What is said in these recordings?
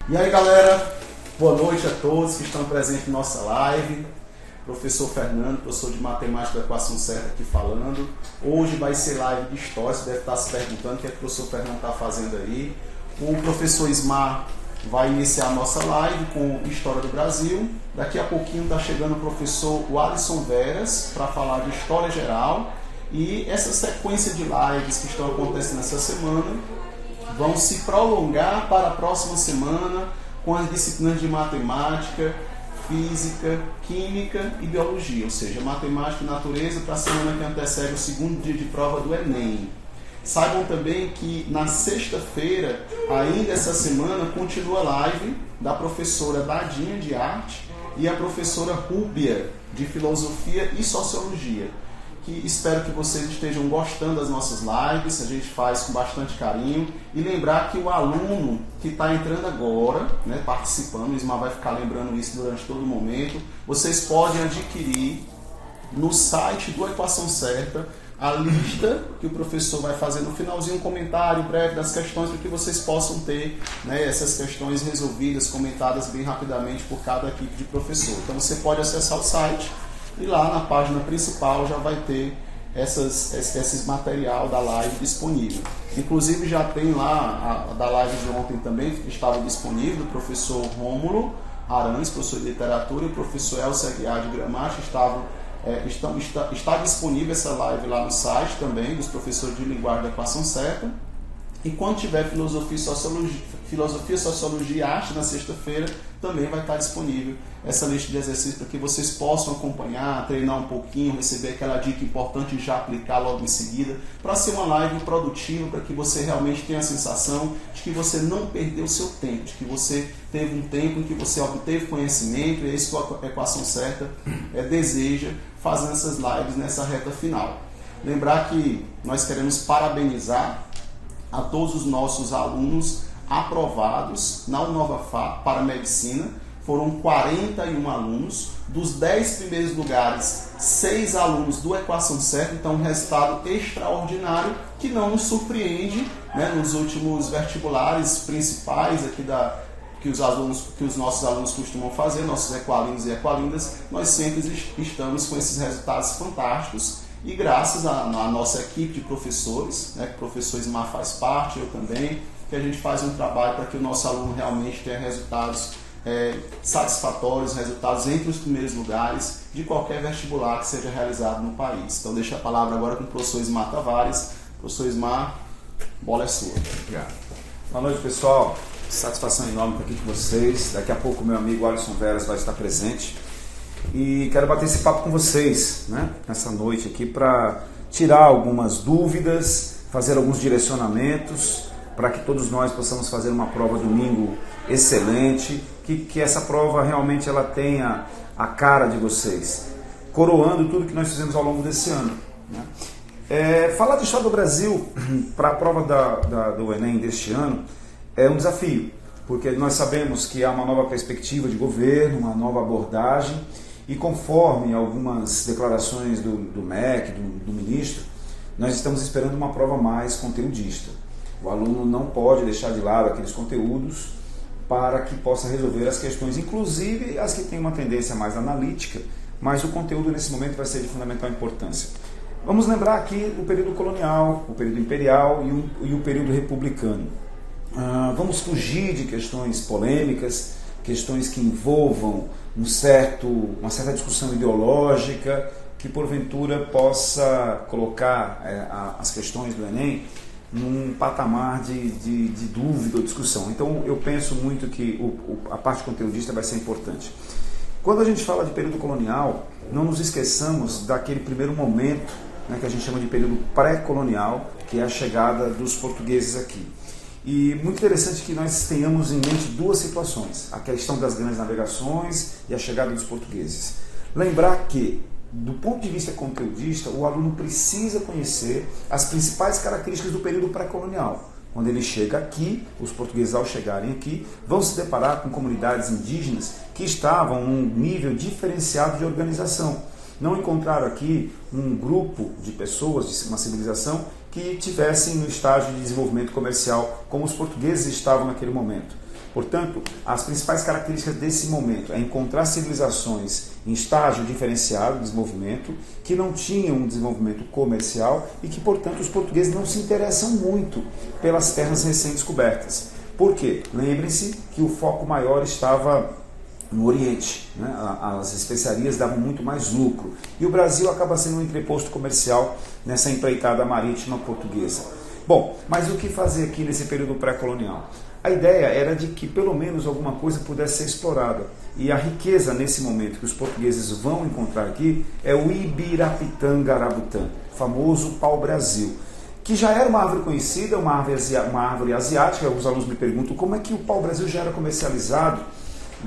E aí galera, boa noite a todos que estão presentes em nossa live. Professor Fernando, professor de matemática da equação certa aqui falando. Hoje vai ser live de história, você deve estar se perguntando o que é que o professor Fernando está fazendo aí. O professor Ismar vai iniciar a nossa live com História do Brasil. Daqui a pouquinho está chegando o professor Alisson Veras para falar de História Geral. E essa sequência de lives que estão acontecendo essa semana vão se prolongar para a próxima semana com as disciplinas de matemática, física, química e biologia, ou seja, matemática e natureza para a semana que antecede o segundo dia de prova do Enem. Saibam também que na sexta-feira, ainda essa semana, continua a live da professora Dadinha de arte e a professora Rúbia de filosofia e sociologia, que espero que vocês estejam gostando das nossas lives, a gente faz com bastante carinho. E lembrar que o aluno que está entrando agora, participando, o Ismael vai ficar lembrando isso durante todo o momento, vocês podem adquirir no site do Equação Certa a lista que o professor vai fazer no finalzinho, um comentário breve das questões, para que vocês possam ter essas questões resolvidas, comentadas bem rapidamente por cada equipe de professor. Então você pode acessar o site e lá na página principal já vai ter esse material da live disponível. Inclusive já tem lá a da live de ontem também, que estava disponível, o professor Rômulo Arantes, professor de literatura, e o professor Elcio Aguiar de gramática está disponível essa live lá no site também, dos professores de linguagem da equação certa. E quando tiver filosofia, sociologia e arte na sexta-feira, também vai estar disponível essa lista de exercícios para que vocês possam acompanhar, treinar um pouquinho, receber aquela dica importante e já aplicar logo em seguida, para ser uma live produtiva, para que você realmente tenha a sensação de que você não perdeu o seu tempo, de que você teve um tempo em que você obteve conhecimento, e é isso que a Equação Certa deseja, fazendo essas lives nessa reta final. Lembrar que nós queremos parabenizar a todos os nossos alunos aprovados na Unovafap para Medicina. Foram 41 alunos, dos 10 primeiros lugares, 6 alunos do Equação Certa, então um resultado extraordinário que não nos surpreende, nos últimos vestibulares principais aqui que os nossos alunos costumam fazer, nossos equalindos e equalindas, nós sempre estamos com esses resultados fantásticos. E graças à nossa equipe de professores, que o professor Ismar faz parte, eu também, que a gente faz um trabalho para que o nosso aluno realmente tenha resultados satisfatórios, resultados entre os primeiros lugares de qualquer vestibular que seja realizado no país. Então deixo a palavra agora com o professor Ismar Tavares. Professor Ismar, bola é sua. Obrigado. Boa noite, pessoal. Satisfação enorme estar aqui com vocês. Daqui a pouco o meu amigo Alisson Veras vai estar presente. E quero bater esse papo com vocês, nessa noite aqui, para tirar algumas dúvidas, fazer alguns direcionamentos, para que todos nós possamos fazer uma prova domingo excelente, que essa prova realmente ela tenha a cara de vocês, coroando tudo que nós fizemos ao longo desse ano. Falar de História do Brasil para a prova do Enem deste ano é um desafio, porque nós sabemos que há uma nova perspectiva de governo, uma nova abordagem, e conforme algumas declarações do MEC, do ministro, nós estamos esperando uma prova mais conteudista. O aluno não pode deixar de lado aqueles conteúdos para que possa resolver as questões, inclusive as que têm uma tendência mais analítica, mas o conteúdo nesse momento vai ser de fundamental importância. Vamos lembrar aqui o período colonial, o período imperial e o período republicano. Vamos fugir de questões polêmicas, questões que envolvam uma certa discussão ideológica, que porventura possa colocar as questões do Enem num patamar de dúvida ou discussão. Então eu penso muito que a parte conteudista vai ser importante. Quando a gente fala de período colonial, não nos esqueçamos daquele primeiro momento, que a gente chama de período pré-colonial, que é a chegada dos portugueses aqui. E muito interessante que nós tenhamos em mente duas situações, a questão das grandes navegações e a chegada dos portugueses. Lembrar que, do ponto de vista conteudista, o aluno precisa conhecer as principais características do período pré-colonial. Quando ele chega aqui, os portugueses ao chegarem aqui, vão se deparar com comunidades indígenas que estavam num nível diferenciado de organização. não encontraram aqui um grupo de pessoas, de uma civilização, que tivessem no estágio de desenvolvimento comercial como os portugueses estavam naquele momento. Portanto, as principais características desse momento é encontrar civilizações em estágio diferenciado de desenvolvimento, que não tinham um desenvolvimento comercial e que, portanto, os portugueses não se interessam muito pelas terras recém-descobertas. Por quê? Lembrem-se que o foco maior estava no Oriente, né? As especiarias davam muito mais lucro. E o Brasil acaba sendo um entreposto comercial nessa empreitada marítima portuguesa. Bom, mas o que fazer aqui nesse período pré-colonial? A ideia era de que pelo menos alguma coisa pudesse ser explorada. E a riqueza nesse momento que os portugueses vão encontrar aqui é o Ibirapitã-Garabutã, famoso pau-brasil, que já era uma árvore conhecida, uma árvore asiática. Os alunos me perguntam como é que o pau-brasil já era comercializado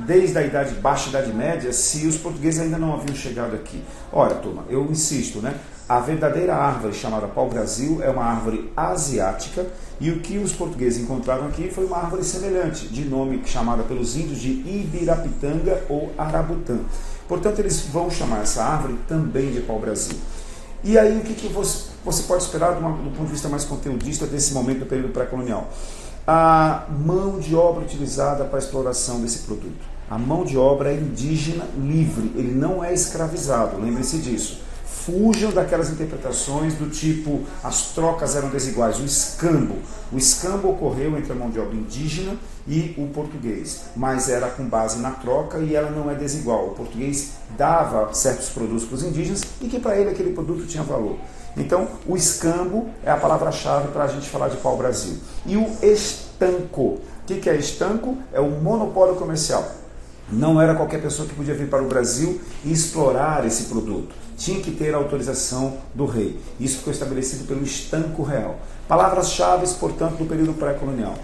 desde a Baixa Idade Média, se os portugueses ainda não haviam chegado aqui. Olha, turma, eu insisto, né? A verdadeira árvore chamada pau-brasil é uma árvore asiática, e o que os portugueses encontraram aqui foi uma árvore semelhante, de nome chamada pelos índios de Ibirapitanga ou Arabutã. Portanto, eles vão chamar essa árvore também de pau-brasil. E aí, o que você pode esperar do ponto de vista mais conteudista desse momento do período pré-colonial? A mão de obra utilizada para a exploração desse produto. A mão de obra é indígena livre, ele não é escravizado, lembre-se disso. Fujam daquelas interpretações do tipo as trocas eram desiguais, o escambo. O escambo ocorreu entre a mão de obra indígena e o português, mas era com base na troca e ela não é desigual. O português dava certos produtos para os indígenas e que para ele aquele produto tinha valor. Então, o escambo é a palavra-chave para a gente falar de pau-brasil. E o estanco. O que é estanco? É o monopólio comercial. Não era qualquer pessoa que podia vir para o Brasil e explorar esse produto. Tinha que ter a autorização do rei. Isso ficou estabelecido pelo estanco real. Palavras-chave, portanto, do período pré-colonial.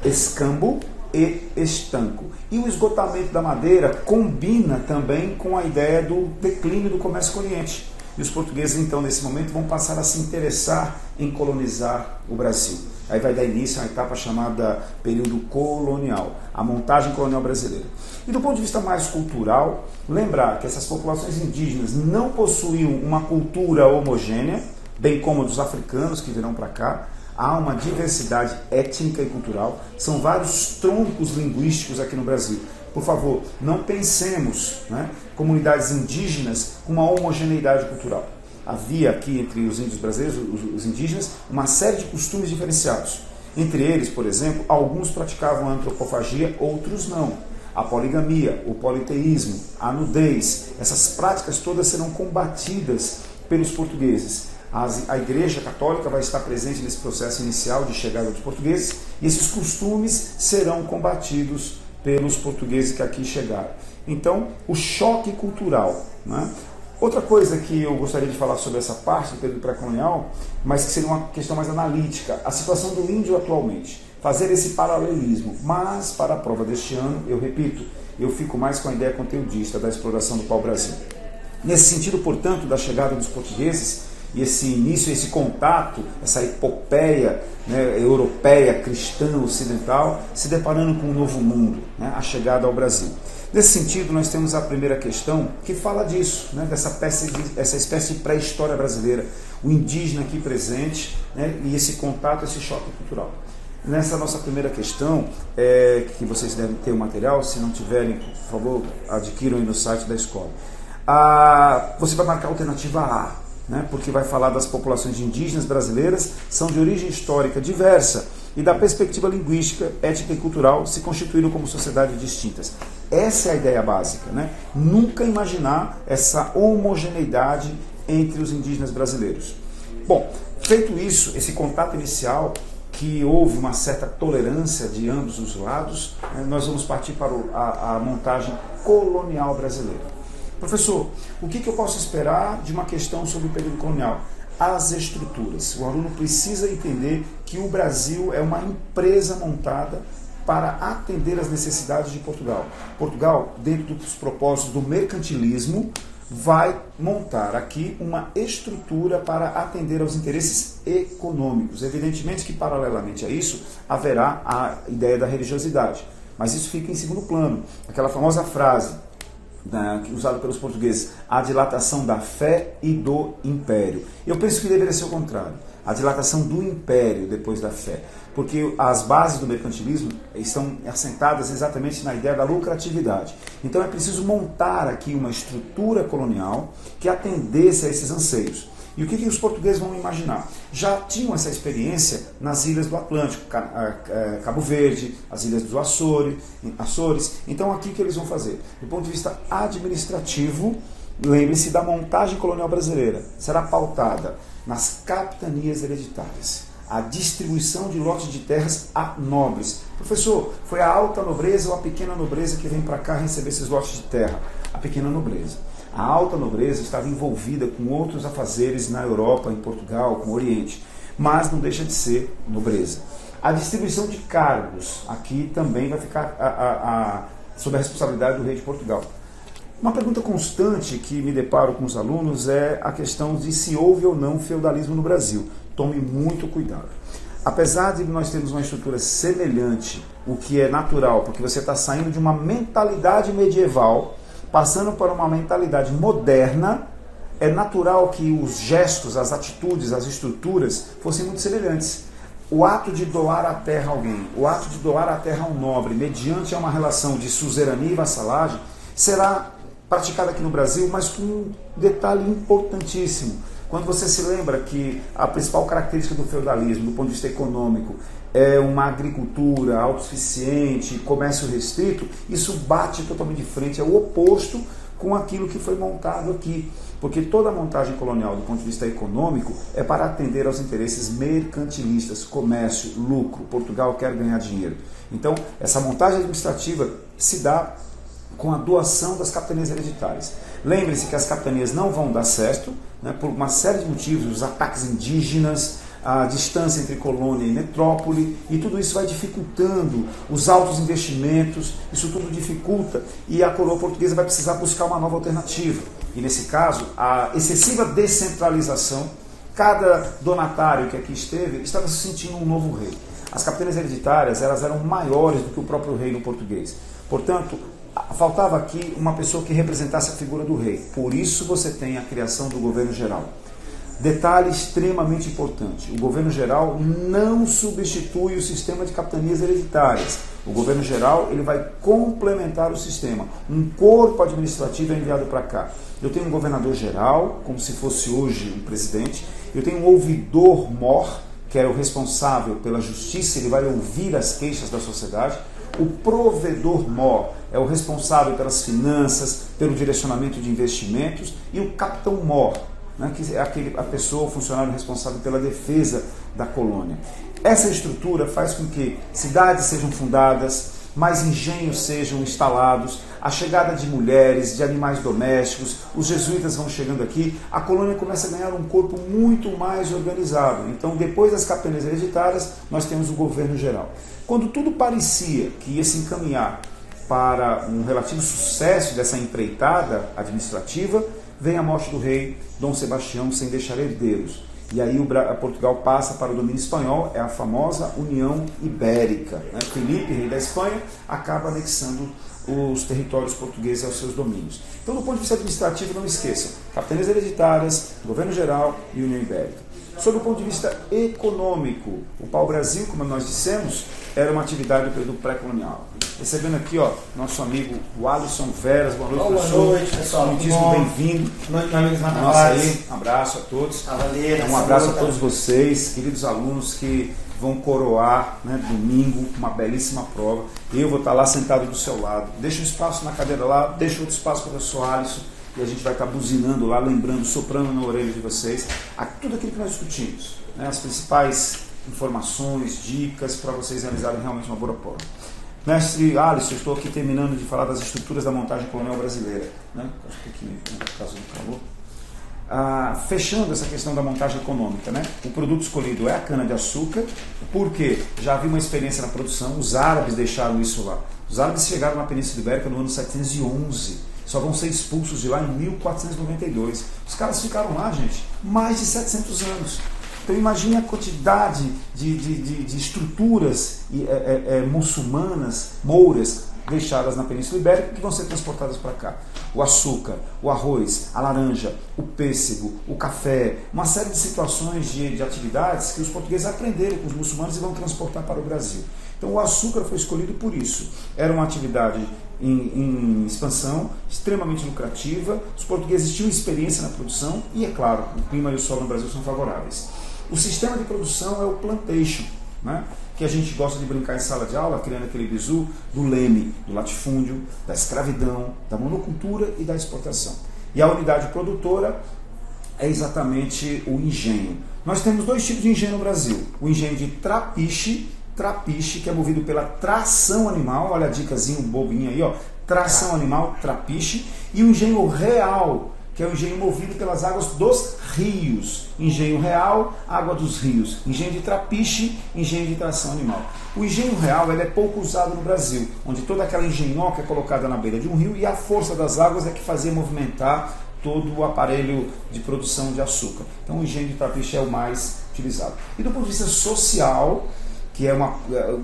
Escambo e estanco. E o esgotamento da madeira combina também com a ideia do declínio do comércio com o Oriente. E os portugueses, então, nesse momento, vão passar a se interessar em colonizar o Brasil. Aí vai dar início a uma etapa chamada período colonial, a montagem colonial brasileira. E do ponto de vista mais cultural, lembrar que essas populações indígenas não possuíam uma cultura homogênea, bem como dos africanos que virão para cá. Há uma diversidade étnica e cultural, são vários troncos linguísticos aqui no Brasil. Por favor, não pensemos, né, comunidades indígenas com uma homogeneidade cultural. Havia aqui entre os índios brasileiros, os indígenas, uma série de costumes diferenciados. Entre eles, por exemplo, alguns praticavam a antropofagia, outros não. A poligamia, o politeísmo, a nudez, essas práticas todas serão combatidas pelos portugueses. A Igreja Católica vai estar presente nesse processo inicial de chegada dos portugueses e esses costumes serão combatidos pelos portugueses que aqui chegaram. Então, o choque cultural, né? Outra coisa que eu gostaria de falar sobre essa parte do período pré-colonial, mas que seria uma questão mais analítica, a situação do índio atualmente, fazer esse paralelismo. Mas, para a prova deste ano, eu repito, eu fico mais com a ideia conteudista da exploração do pau-brasil. Nesse sentido, portanto, da chegada dos portugueses, e esse início, esse contato, essa epopeia, né, europeia, cristã, ocidental, se deparando com um novo mundo, né, a chegada ao Brasil. Nesse sentido, nós temos a primeira questão que fala disso, né, essa espécie de pré-história brasileira, o indígena aqui presente, né, e esse contato, esse choque cultural. Nessa nossa primeira questão, que vocês devem ter o material, se não tiverem, por favor, adquiram aí no site da escola. Você vai marcar a alternativa A, né, porque vai falar das populações indígenas brasileiras, são de origem histórica diversa e da perspectiva linguística, étnica e cultural se constituíram como sociedades distintas. Essa é a ideia básica, né? Nunca imaginar essa homogeneidade entre os indígenas brasileiros. Bom, feito isso, esse contato inicial, que houve uma certa tolerância de ambos os lados, né, nós vamos partir para a montagem colonial brasileira. Professor, o que eu posso esperar de uma questão sobre o período colonial? As estruturas. O aluno precisa entender que o Brasil é uma empresa montada para atender às necessidades de Portugal. Portugal, dentro dos propósitos do mercantilismo, vai montar aqui uma estrutura para atender aos interesses econômicos. Evidentemente que, paralelamente a isso, haverá a ideia da religiosidade. Mas isso fica em segundo plano. Aquela famosa frase: usado pelos portugueses, a dilatação da fé e do império. Eu penso que deveria ser o contrário, a dilatação do império depois da fé, porque as bases do mercantilismo estão assentadas exatamente na ideia da lucratividade. Então é preciso montar aqui uma estrutura colonial que atendesse a esses anseios. E o que os portugueses vão imaginar? Já tinham essa experiência nas ilhas do Atlântico, Cabo Verde, as ilhas dos Açores. Então aqui o que eles vão fazer? Do ponto de vista administrativo, lembre-se da montagem colonial brasileira. Será pautada nas capitanias hereditárias. A distribuição de lotes de terras a nobres. Professor, foi a alta nobreza ou a pequena nobreza que vem para cá receber esses lotes de terra? A pequena nobreza. A alta nobreza estava envolvida com outros afazeres na Europa, em Portugal, com o Oriente, mas não deixa de ser nobreza. A distribuição de cargos aqui também vai ficar sob a responsabilidade do rei de Portugal. Uma pergunta constante que me deparo com os alunos é a questão de se houve ou não feudalismo no Brasil. Tome muito cuidado. Apesar de nós termos uma estrutura semelhante, o que é natural, porque você está saindo de uma mentalidade medieval, passando para uma mentalidade moderna, é natural que os gestos, as atitudes, as estruturas fossem muito semelhantes. O ato de doar a terra a alguém, o ato de doar a terra a um nobre, mediante uma relação de suzerania e vassalagem, será praticado aqui no Brasil, mas com um detalhe importantíssimo. Quando você se lembra que a principal característica do feudalismo, do ponto de vista econômico, é uma agricultura autossuficiente, comércio restrito, isso bate totalmente de frente, é o oposto com aquilo que foi montado aqui. Porque toda a montagem colonial, do ponto de vista econômico, é para atender aos interesses mercantilistas, comércio, lucro. Portugal quer ganhar dinheiro. Então, essa montagem administrativa se dá com a doação das capitanias hereditárias. Lembre-se que as capitanias não vão dar certo, né, por uma série de motivos, os ataques indígenas, a distância entre colônia e metrópole, e tudo isso vai dificultando os altos investimentos, isso tudo dificulta, e a coroa portuguesa vai precisar buscar uma nova alternativa. E nesse caso, a excessiva descentralização, cada donatário que aqui esteve estava se sentindo um novo rei. As capitanias hereditárias, elas eram maiores do que o próprio reino português. Portanto, faltava aqui uma pessoa que representasse a figura do rei. Por isso você tem a criação do governo geral. Detalhe extremamente importante, o governo geral não substitui o sistema de capitanias hereditárias. O governo geral ele vai complementar o sistema. Um corpo administrativo é enviado para cá. Eu tenho um governador geral, como se fosse hoje um presidente. Eu tenho um ouvidor-mor, que é o responsável pela justiça, ele vai ouvir as queixas da sociedade. O provedor-mor é o responsável pelas finanças, pelo direcionamento de investimentos. E o capitão-mor, né, que é a pessoa, o funcionário responsável pela defesa da colônia. Essa estrutura faz com que cidades sejam fundadas, mais engenhos sejam instalados, a chegada de mulheres, de animais domésticos, os jesuítas vão chegando aqui, a colônia começa a ganhar um corpo muito mais organizado. Então, depois das capitanias hereditárias, nós temos o governo geral. Quando tudo parecia que ia se encaminhar para um relativo sucesso dessa empreitada administrativa, vem a morte do rei Dom Sebastião sem deixar herdeiros. E aí Portugal passa para o domínio espanhol, é a famosa União Ibérica. Né? Felipe, rei da Espanha, acaba anexando os territórios portugueses aos seus domínios. Então, do ponto de vista administrativo, não esqueçam, capitanias hereditárias, governo geral e União Ibérica. Sob o ponto de vista econômico, o pau-brasil, como nós dissemos, era uma atividade do período pré-colonial. Recebendo aqui, nosso amigo Alisson Veras. Boa noite, professor. Boa noite, pessoal. Muitíssimo bem-vindo. Boa noite, meu amigo Nossa aí, um abraço a todos. Um abraço a todos vocês, queridos alunos que vão coroar, né, domingo, uma belíssima prova. Eu vou estar lá sentado do seu lado. Deixa um espaço na cadeira lá, deixa outro espaço para o professor Alisson, e a gente vai estar buzinando lá, lembrando, soprando na orelha de vocês tudo aquilo que nós discutimos, né, as principais informações, dicas para vocês realizarem realmente uma boa prova. Mestre Alisson, estou aqui terminando de falar das estruturas da montagem colonial brasileira, né? Acho que aqui, por causa do calor. Fechando essa questão da montagem econômica, né? O produto escolhido é a cana-de-açúcar, porque já havia uma experiência na produção, os árabes deixaram isso lá. Os árabes chegaram na Península Ibérica no ano 711, só vão ser expulsos de lá em 1492. Os caras ficaram lá, gente, mais de 700 anos. Então imagine a quantidade de estruturas muçulmanas, mouras, deixadas na Península Ibérica que vão ser transportadas para cá. O açúcar, o arroz, a laranja, o pêssego, o café, uma série de situações de atividades que os portugueses aprenderam com os muçulmanos e vão transportar para o Brasil. Então o açúcar foi escolhido por isso. Era uma atividade em expansão, extremamente lucrativa, os portugueses tinham experiência na produção e, é claro, o clima e o solo no Brasil são favoráveis. O sistema de produção é o plantation, né? Que a gente gosta de brincar em sala de aula, criando aquele bizu do leme, do latifúndio, da escravidão, da monocultura e da exportação. E a unidade produtora é exatamente o engenho. Nós temos dois tipos de engenho no Brasil. O engenho de trapiche, que é movido pela tração animal, olha a dicasinha bobinha aí, ó, tração animal, trapiche, e o engenho real, que é o engenho movido pelas águas dos rios. Engenho real, água dos rios. Engenho de trapiche, engenho de tração animal. O engenho real ele é pouco usado no Brasil, onde toda aquela engenhoca é colocada na beira de um rio e a força das águas é que fazia movimentar todo o aparelho de produção de açúcar. Então o engenho de trapiche é o mais utilizado. E do ponto de vista social, que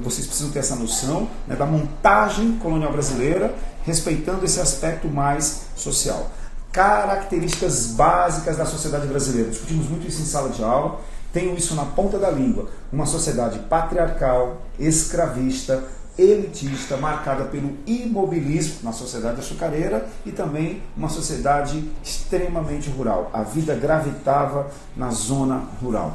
vocês precisam ter essa noção, né, da montagem colonial brasileira, respeitando esse aspecto mais social. Características básicas da sociedade brasileira. Discutimos muito isso em sala de aula, tenho isso na ponta da língua. Uma sociedade patriarcal, escravista, elitista, marcada pelo imobilismo na sociedade açucareira e também uma sociedade extremamente rural. A vida gravitava na zona rural.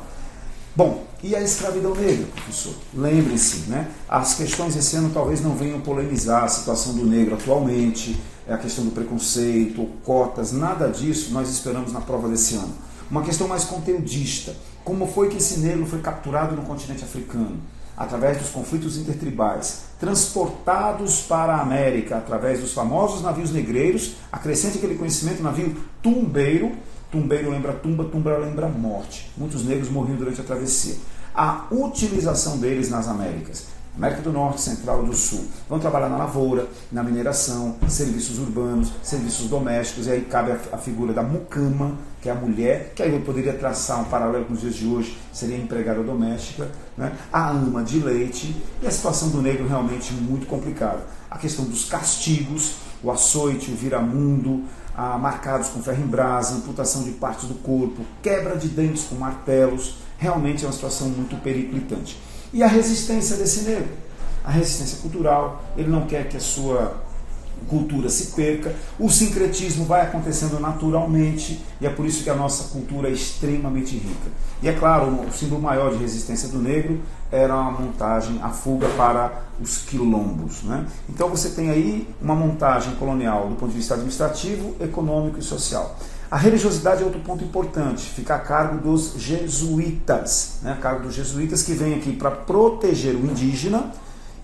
Bom, e a escravidão negra, professor? Lembre-se, né? As questões esse ano talvez não venham polemizar a situação do negro atualmente, a questão do preconceito, cotas, nada disso nós esperamos na prova desse ano. Uma questão mais conteudista. Como foi que esse negro foi capturado no continente africano? Através dos conflitos intertribais, transportados para a América através dos famosos navios negreiros, acrescente aquele conhecimento, navio tumbeiro. Tumbeiro lembra tumba, tumba lembra morte. Muitos negros morriam durante a travessia. A utilização deles nas Américas, América do Norte, Central e do Sul, vão trabalhar na lavoura, na mineração, serviços urbanos, serviços domésticos, e aí cabe a figura da mucama, que é a mulher, que aí eu poderia traçar um paralelo com os dias de hoje, seria a empregada doméstica, né? A ama de leite, e a situação do negro realmente muito complicada. A questão dos castigos, o açoite, o viramundo, marcados com ferro em brasa, amputação de partes do corpo, quebra de dentes com martelos, realmente é uma situação muito periclitante. E a resistência desse negro? A resistência cultural, ele não quer que a sua cultura se perca, o sincretismo vai acontecendo naturalmente e é por isso que a nossa cultura é extremamente rica. E é claro, o símbolo maior de resistência do negro era a montagem, a fuga para os quilombos, né? Então você tem aí uma montagem colonial do ponto de vista administrativo, econômico e social. A religiosidade é outro ponto importante, fica a cargo dos jesuítas, né? A cargo dos jesuítas que vêm aqui para proteger o indígena,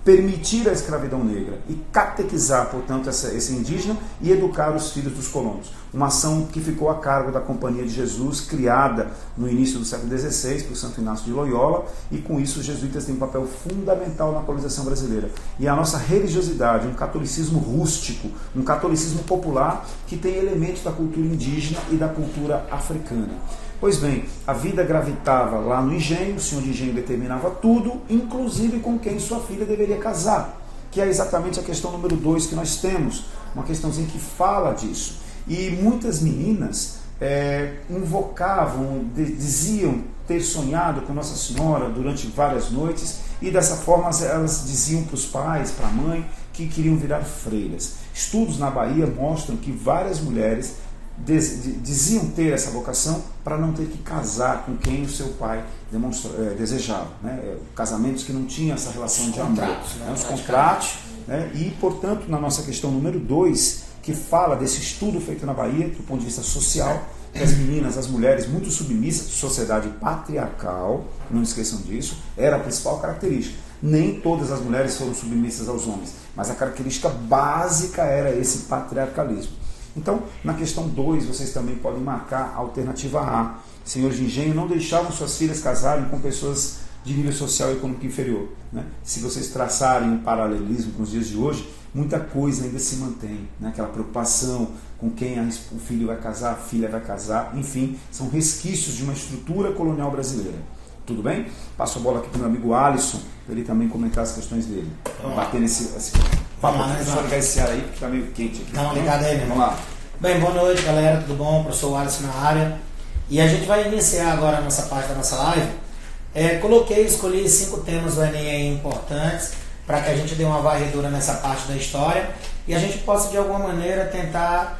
permitir a escravidão negra e catequizar, portanto, esse indígena e educar os filhos dos colonos. Uma ação que ficou a cargo da Companhia de Jesus, criada no início do século XVI por Santo Inácio de Loyola, e com isso os jesuítas têm um papel fundamental na colonização brasileira. E a nossa religiosidade, um catolicismo rústico, um catolicismo popular que tem elementos da cultura indígena e da cultura africana. Pois bem, a vida gravitava lá no engenho, o senhor de engenho determinava tudo, inclusive com quem sua filha deveria casar, que é exatamente a questão número 2 que nós temos, uma questãozinha que fala disso. E muitas meninas invocavam, diziam ter sonhado com Nossa Senhora durante várias noites, e dessa forma elas diziam para os pais, para a mãe, que queriam virar freiras. Estudos na Bahia mostram que várias mulheres diziam ter essa vocação para não ter que casar com quem o seu pai desejava, né? Casamentos que não tinham essa relação de amor, os contratos, né? E portanto na nossa questão número 2, que fala desse estudo feito na Bahia do ponto de vista social, que as meninas, as mulheres muito submissas, sociedade patriarcal, não esqueçam disso, era a principal característica. Nem todas as mulheres foram submissas aos homens, mas a característica básica era esse patriarcalismo. Então, na questão 2, vocês também podem marcar a alternativa A. Senhores de engenho não deixavam suas filhas casarem com pessoas de nível social e econômico inferior, né? Se vocês traçarem um paralelismo com os dias de hoje, muita coisa ainda se mantém, né? Aquela preocupação com quem o filho vai casar, a filha vai casar, enfim, são resquícios de uma estrutura colonial brasileira. Tudo bem? Passo a bola aqui para o meu amigo Alisson, para ele também comentar as questões dele. Vamos bater nesse Vamos lá, deixa eu ligar esse ar aí, porque tá meio quente aqui. Dá uma ligada aí, meu irmão. Vamos lá. Bem, boa noite, galera, tudo bom? Professor Alisson na área. E a gente vai iniciar agora a nossa parte da nossa live. Escolhi 5 temas do Enem aí importantes para que a gente dê uma varredura nessa parte da história e a gente possa, de alguma maneira, tentar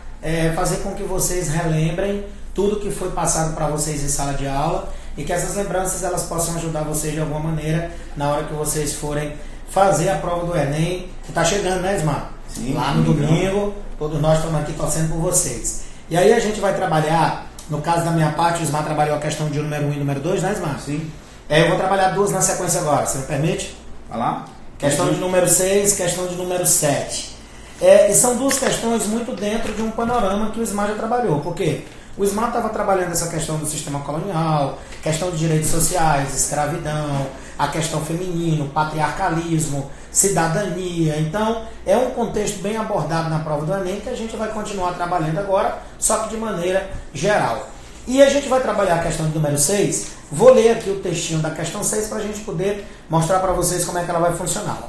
fazer com que vocês relembrem tudo que foi passado para vocês em sala de aula e que essas lembranças elas possam ajudar vocês de alguma maneira na hora que vocês forem fazer a prova do Enem, que está chegando, né, Ismar? Sim, lá no domingo, todos nós estamos aqui torcendo por vocês. E aí a gente vai trabalhar, no caso da minha parte, o Ismar trabalhou a questão de número 1 e número 2, né, Ismar? Sim. Eu vou trabalhar 2 na sequência agora, você me permite? Vai lá. Questão de número 6, questão de número 7. E são 2 questões muito dentro de um panorama que o Ismar já trabalhou. Por quê? O Ismar estava trabalhando essa questão do sistema colonial, questão de direitos sociais, escravidão, a questão feminino, patriarcalismo, cidadania. Então, é um contexto bem abordado na prova do Enem que a gente vai continuar trabalhando agora, só que de maneira geral. E a gente vai trabalhar a questão de número 6. Vou ler aqui o textinho da questão 6 para a gente poder mostrar para vocês como é que ela vai funcionar.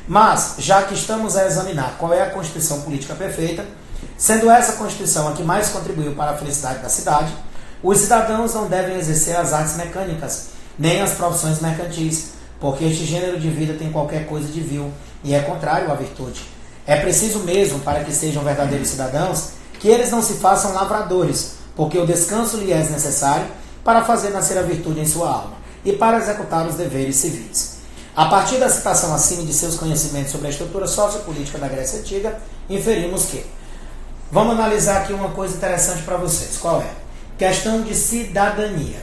Mas, já que estamos a examinar qual é a Constituição Política Perfeita, sendo essa Constituição a que mais contribuiu para a felicidade da cidade, os cidadãos não devem exercer as artes mecânicas, nem as profissões mercantis, porque este gênero de vida tem qualquer coisa de vil e é contrário à virtude. É preciso mesmo, para que sejam verdadeiros cidadãos, que eles não se façam lavradores, porque o descanso lhe é necessário para fazer nascer a virtude em sua alma e para executar os deveres civis. A partir da citação acima de seus conhecimentos sobre a estrutura sociopolítica da Grécia Antiga, inferimos que... Vamos analisar aqui uma coisa interessante para vocês. Qual é? Questão de cidadania.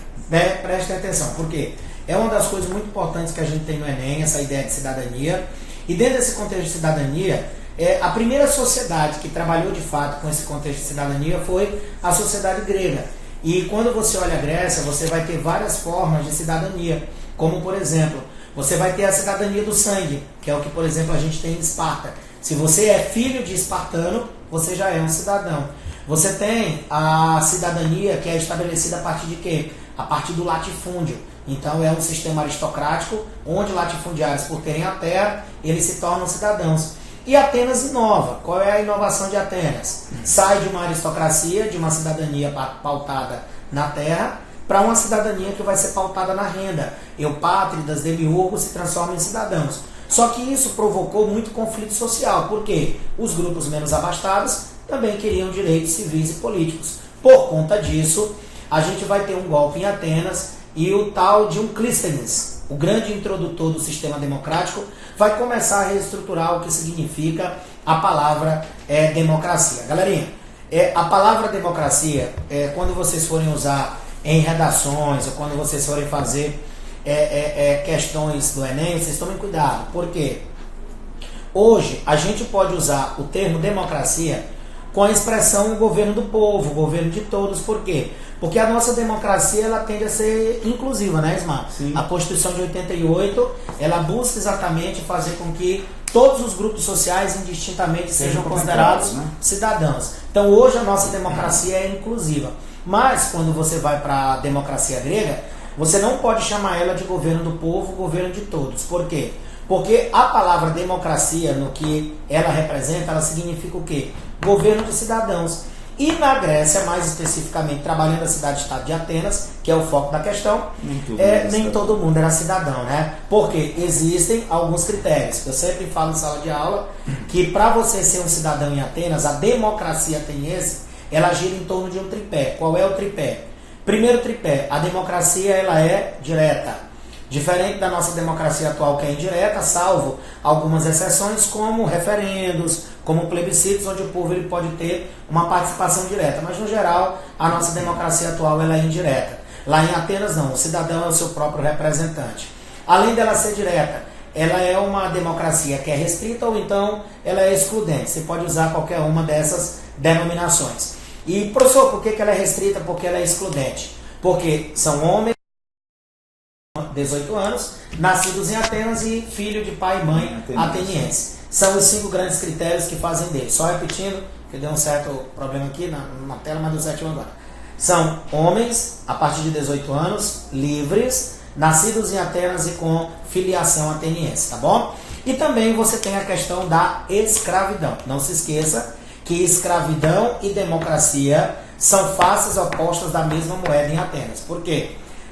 Prestem atenção, porque é uma das coisas muito importantes que a gente tem no Enem, essa ideia de cidadania. E dentro desse contexto de cidadania, a primeira sociedade que trabalhou de fato com esse contexto de cidadania foi a sociedade grega. E quando você olha a Grécia, você vai ter várias formas de cidadania. Como, por exemplo, você vai ter a cidadania do sangue, que é o que, por exemplo, a gente tem em Esparta. Se você é filho de espartano, você já é um cidadão. Você tem a cidadania que é estabelecida a partir de quê? A partir do latifúndio. Então é um sistema aristocrático, onde latifundiários, por terem a terra, eles se tornam cidadãos. E Atenas inova. Qual é a inovação de Atenas? Sai de uma aristocracia, de uma cidadania pautada na terra, para uma cidadania que vai ser pautada na renda. Eupátridas, demiurgos se transformam em cidadãos. Só que isso provocou muito conflito social, porque os grupos menos abastados também queriam direitos civis e políticos. Por conta disso, a gente vai ter um golpe em Atenas e o tal de Clístenes, o grande introdutor do sistema democrático, vai começar a reestruturar o que significa a palavra democracia. Galerinha, a palavra democracia, quando vocês forem usar em redações ou quando vocês forem fazer questões do Enem, vocês tomem cuidado, porque hoje a gente pode usar o termo democracia com a expressão governo do povo, governo de todos. Por quê? Porque a nossa democracia ela tende a ser inclusiva, né, Ismar? Sim. A Constituição de 88, ela busca exatamente fazer com que todos os grupos sociais indistintamente sejam considerados, né, cidadãos. Então hoje a nossa democracia é inclusiva. Mas quando você vai para a democracia grega, você não pode chamar ela de governo do povo, governo de todos. Por quê? Porque a palavra democracia, no que ela representa, ela significa o quê? Governo de cidadãos. E na Grécia, mais especificamente, trabalhando a cidade-estado de Atenas, que é o foco da questão, nem todo mundo era cidadão, né? Porque existem alguns critérios. Eu sempre falo em sala de aula que para você ser um cidadão em Atenas, a democracia ateniense, ela gira em torno de um tripé. Qual é o tripé? Primeiro tripé, a democracia ela é direta. Diferente da nossa democracia atual, que é indireta, salvo algumas exceções, como referendos, como plebiscitos, onde o povo ele pode ter uma participação direta. Mas, no geral, a nossa democracia atual ela é indireta. Lá em Atenas, não. O cidadão é o seu próprio representante. Além dela ser direta, ela é uma democracia que é restrita ou então ela é excludente. Você pode usar qualquer uma dessas denominações. E, professor, por que ela é restrita? Porque ela é excludente. Porque são homens de 18 anos, nascidos em Atenas e filho de pai e mãe ateniense. São os 5 grandes critérios que fazem dele. Só repetindo, que deu um certo problema aqui na tela, mas deu certinho agora. São homens a partir de 18 anos, livres, nascidos em Atenas e com filiação ateniense, tá bom? E também você tem a questão da escravidão. Não se esqueça que escravidão e democracia são faces opostas da mesma moeda em Atenas. Por quê?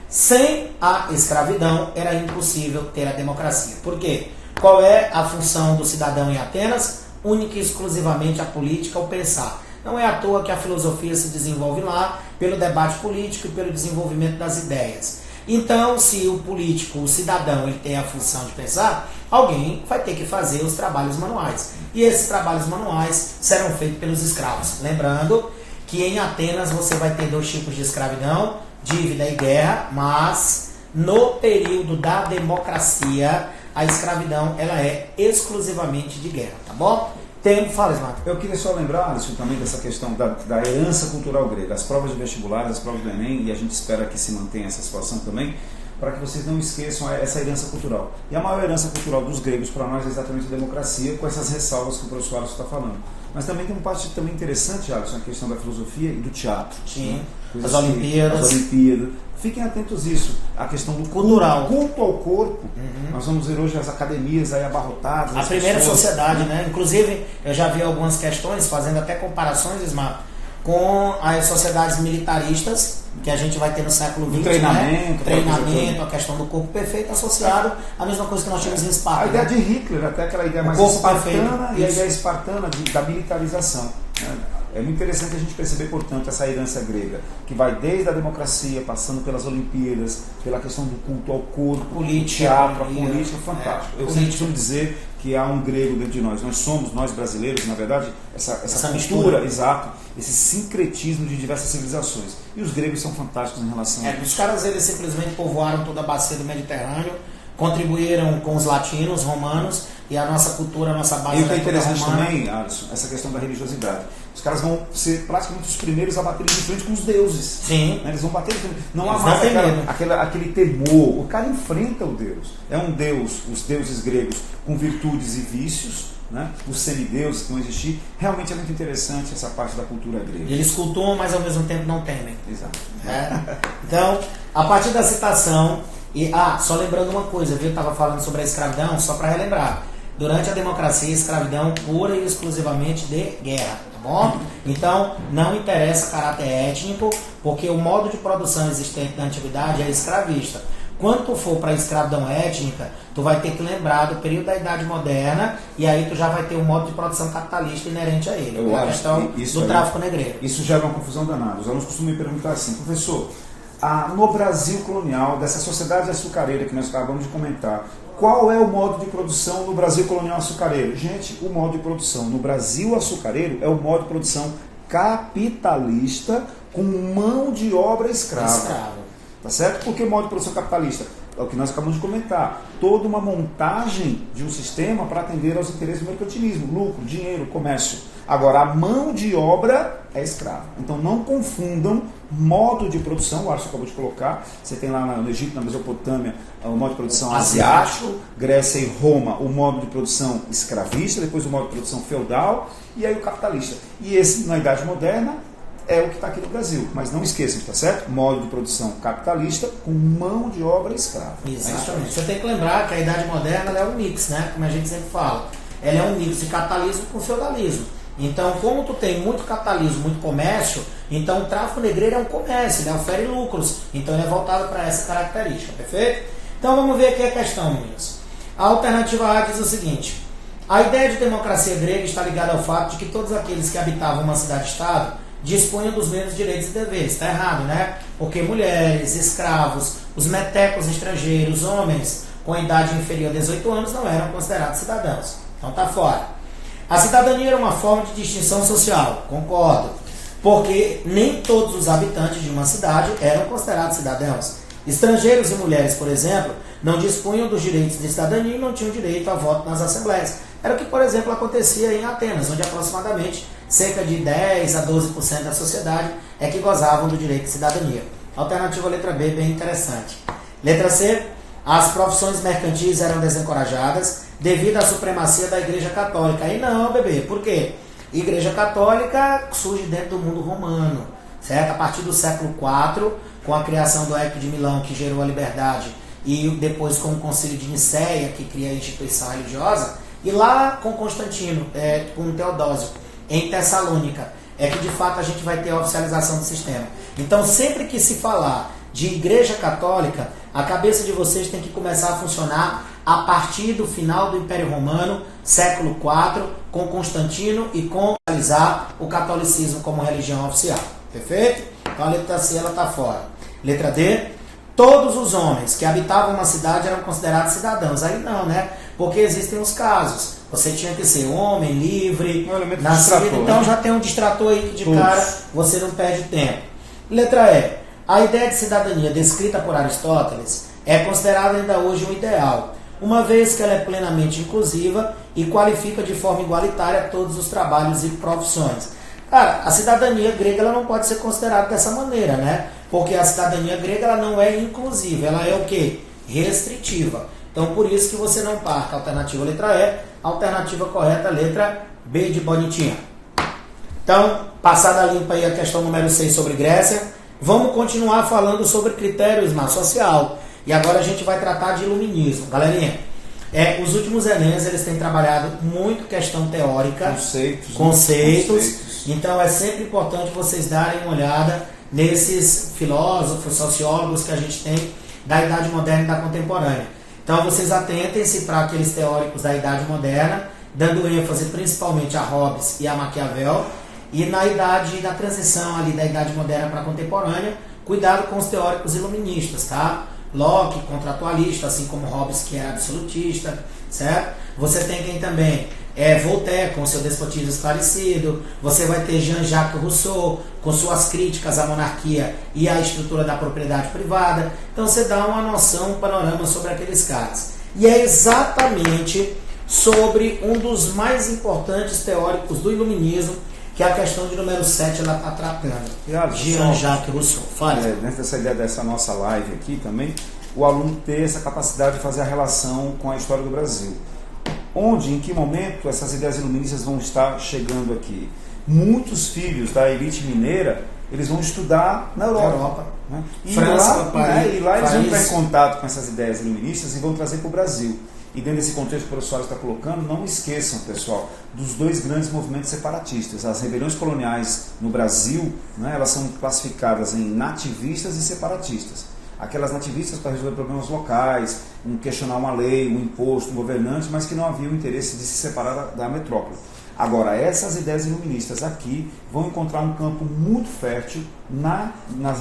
Sem a escravidão era impossível ter a democracia. Por quê? Qual é a função do cidadão em Atenas? Única e exclusivamente a política, o pensar. Não é à toa que a filosofia se desenvolve lá pelo debate político e pelo desenvolvimento das ideias. Então, se o político, o cidadão, ele tem a função de pensar, alguém vai ter que fazer os trabalhos manuais. E esses trabalhos manuais serão feitos pelos escravos. Lembrando que em Atenas você vai ter 2 tipos de escravidão, dívida e guerra, mas no período da democracia, a escravidão ela é exclusivamente de guerra, tá bom? Fala, Ismael. Eu queria só lembrar, Alisson, também dessa questão da herança cultural grega, as provas de vestibular, as provas do Enem, e a gente espera que se mantenha essa situação também, para que vocês não esqueçam essa herança cultural. E a maior herança cultural dos gregos para nós é exatamente a democracia, com essas ressalvas que o professor Alisson está falando. Mas também tem uma parte também interessante, Alisson, a questão da filosofia e do teatro. Sim, né? as Olimpíadas. Fiquem atentos a isso. A questão do cultural, culto ao corpo. Nós vamos ver hoje as academias aí abarrotadas. A primeira sociedade, né? Inclusive, eu já vi algumas questões, fazendo até comparações, Ismael, com as sociedades militaristas, que a gente vai ter no século XX, treinamento, a questão do corpo perfeito associado à mesma coisa que nós tínhamos em Esparta. A ideia de Hitler, até aquela ideia mais espartana, e a ideia espartana da militarização. Né? É muito interessante a gente perceber, portanto, essa herança grega, que vai desde a democracia, passando pelas Olimpíadas, pela questão do culto ao corpo, política, teatro, a política, fantástico. Eu sempre costumo dizer que há um grego dentro de nós. Nós brasileiros, na verdade, essa cultura, mistura. Exato, esse sincretismo de diversas civilizações. E os gregos são fantásticos em relação a isso. Os caras, eles simplesmente povoaram toda a bacia do Mediterrâneo, contribuíram com os latinos, romanos, e a nossa cultura, a nossa base. E o que é interessante também, Alisson, essa questão da religiosidade. Os caras vão ser praticamente os primeiros a bater de frente com os deuses. Sim. Né? Eles vão bater de frente. Não há mais aquele temor. O cara enfrenta o Deus. É um Deus, os deuses gregos, com virtudes e vícios, né? Os semideuses que vão existir. Realmente é muito interessante essa parte da cultura grega. Eles cultuam, mas ao mesmo tempo não temem. Exato. Então, a partir da citação. Só lembrando uma coisa, viu? Eu estava falando sobre a escravidão, só para relembrar. Durante a democracia, escravidão pura e exclusivamente de guerra, tá bom? Então, não interessa caráter étnico, porque o modo de produção existente na antiguidade é escravista. Quando tu for para a escravidão étnica, tu vai ter que lembrar do período da Idade Moderna, e aí tu já vai ter um modo de produção capitalista inerente a ele. A questão do tráfico negreiro. Isso gera uma confusão danada. Os alunos costumam me perguntar assim, professor, no Brasil colonial, dessa sociedade açucareira que nós acabamos de comentar, qual é o modo de produção no Brasil colonial açucareiro? Gente, o modo de produção no Brasil açucareiro é o modo de produção capitalista com mão de obra escrava. Tá certo? Por que modo de produção capitalista? É o que nós acabamos de comentar. Toda uma montagem de um sistema para atender aos interesses do mercantilismo, lucro, dinheiro, comércio. Agora, a mão de obra é escrava. Então, não confundam modo de produção, o Arthur acabou de colocar, você tem lá no Egito, na Mesopotâmia, o modo de produção asiático, Grécia e Roma, o modo de produção escravista, depois o modo de produção feudal, e aí o capitalista. E esse, na Idade Moderna, é o que está aqui no Brasil. Mas não esqueçam, tá certo? Modo de produção capitalista com mão de obra escrava. Exatamente. Você tem que lembrar que a Idade Moderna ela é um mix, né? Como a gente sempre fala. Ela é um mix de capitalismo com feudalismo. Então, como tu tem muito capitalismo, muito comércio, então o tráfico negreiro é um comércio, ele ofere lucros. Então ele é voltado para essa característica, perfeito? Então vamos ver aqui a questão, meninos. A alternativa A diz o seguinte: a ideia de democracia grega está ligada ao fato de que todos aqueles que habitavam uma cidade-estado dispunham dos mesmos direitos e deveres. Está errado, né? Porque mulheres, escravos, os metecos estrangeiros, homens com idade inferior a 18 anos não eram considerados cidadãos. Então está fora. A cidadania era uma forma de distinção social, concordo, porque nem todos os habitantes de uma cidade eram considerados cidadãos. Estrangeiros e mulheres, por exemplo, não dispunham dos direitos de cidadania e não tinham direito a voto nas assembleias. Era o que, por exemplo, acontecia em Atenas, onde aproximadamente cerca de 10 a 12% da sociedade é que gozavam do direito de cidadania. Alternativa letra B, bem interessante. Letra C, as profissões mercantis eram desencorajadas devido à supremacia da Igreja Católica. Aí não, bebê, por quê? Igreja Católica surge dentro do mundo romano, certo? A partir do século IV, com a criação do Edito de Milão, que gerou a liberdade e depois com o Concílio de Nicéia, que cria a instituição religiosa, e lá com Constantino, com Teodósio, em Tessalônica, é que de fato a gente vai ter a oficialização do sistema. Então, sempre que se falar de Igreja Católica, a cabeça de vocês tem que começar a funcionar a partir do final do Império Romano, século IV, com Constantino e com oficializar o catolicismo como religião oficial. Perfeito? Então a letra C está fora. Letra D, todos os homens que habitavam uma cidade eram considerados cidadãos. Aí não, né? Porque existem os casos. Você tinha que ser homem, livre, nascido. Então já tem um distrator aí que de cara você não perde tempo. Letra E, a ideia de cidadania descrita por Aristóteles é considerada ainda hoje um ideal, uma vez que ela é plenamente inclusiva e qualifica de forma igualitária todos os trabalhos e profissões. Cara, a cidadania grega ela não pode ser considerada dessa maneira, né? Porque a cidadania grega ela não é inclusiva, ela é o quê? Restritiva. Então, por isso que você não marca a alternativa letra E, a alternativa correta letra B de bonitinha. Então, passada limpa aí a questão número 6 sobre Grécia, vamos continuar falando sobre critérios social. E agora a gente vai tratar de iluminismo. Galerinha, os últimos Enems eles têm trabalhado muito questão teórica, conceitos. Então é sempre importante vocês darem uma olhada nesses filósofos, sociólogos que a gente tem da Idade Moderna e da Contemporânea. Então vocês atentem-se para aqueles teóricos da Idade Moderna, dando ênfase principalmente a Hobbes e a Maquiavel, e na transição ali da Idade Moderna para a Contemporânea, cuidado com os teóricos iluministas, tá? Locke, contratualista, assim como Hobbes, que era absolutista, certo? Você tem quem também Voltaire, com seu despotismo esclarecido. Você vai ter Jean-Jacques Rousseau, com suas críticas à monarquia e à estrutura da propriedade privada. Então você dá uma noção, um panorama sobre aqueles caras. E é exatamente sobre um dos mais importantes teóricos do iluminismo, que é a questão de número 7 ela está tratando. Jean-Jacques Rousseau. Fale. Dentro dessa ideia dessa nossa live aqui também, o aluno ter essa capacidade de fazer a relação com a história do Brasil. Onde, em que momento essas ideias iluministas vão estar chegando aqui? Muitos filhos da elite mineira, eles vão estudar na Europa. Né? E França, lá eles vão entrar em contato com essas ideias iluministas e vão trazer para o Brasil. E dentro desse contexto que o professor está colocando, não esqueçam, pessoal, dos dois grandes movimentos separatistas. As rebeliões coloniais no Brasil, né, elas são classificadas em nativistas e separatistas. Aquelas nativistas para resolver problemas locais, questionar uma lei, um imposto, um governante, mas que não havia o interesse de se separar da metrópole. Agora, essas ideias iluministas aqui vão encontrar um campo muito fértil na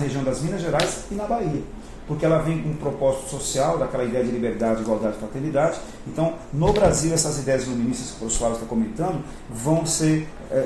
região das Minas Gerais e na Bahia. Porque ela vem com um propósito social, daquela ideia de liberdade, igualdade e fraternidade. Então, no Brasil, essas ideias iluministas que o professor Soares está comentando vão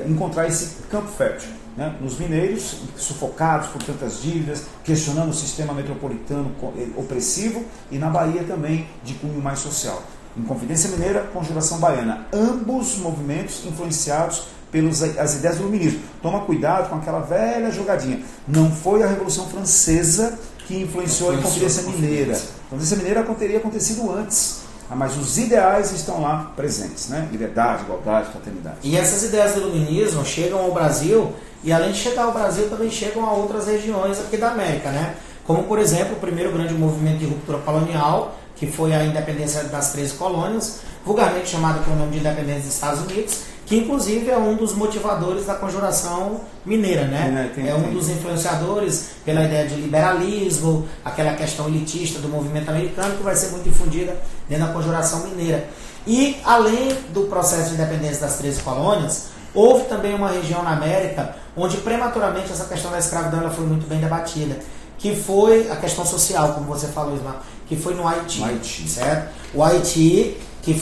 encontrar esse campo fértil. Né? Nos mineiros, sufocados por tantas dívidas, questionando o sistema metropolitano opressivo, e na Bahia também, de cunho mais social. Inconfidência Mineira, Conjuração Baiana. Ambos movimentos influenciadas pelas ideias do iluminismo. Toma cuidado com aquela velha jogadinha. Não foi a Revolução Francesa que influenciou a Inconfidência Mineira. A Inconfidência Mineira teria acontecido antes, mas os ideais estão lá presentes, né? Liberdade, igualdade, fraternidade. E essas ideias do iluminismo chegam ao Brasil, e além de chegar ao Brasil, também chegam a outras regiões aqui da América, né? Como, por exemplo, o primeiro grande movimento de ruptura colonial, que foi a independência das 13 colônias, vulgarmente chamada pelo nome de independência dos Estados Unidos, que inclusive é um dos motivadores da Conjuração Mineira, né? É um dos influenciadores pela ideia de liberalismo, aquela questão elitista do movimento americano, que vai ser muito difundida dentro da Conjuração Mineira. E, além do processo de independência das 13 colônias, houve também uma região na América onde prematuramente essa questão da escravidão ela foi muito bem debatida, que foi a questão social, como você falou, Ismael, que foi no Haiti. Certo? O Haiti, que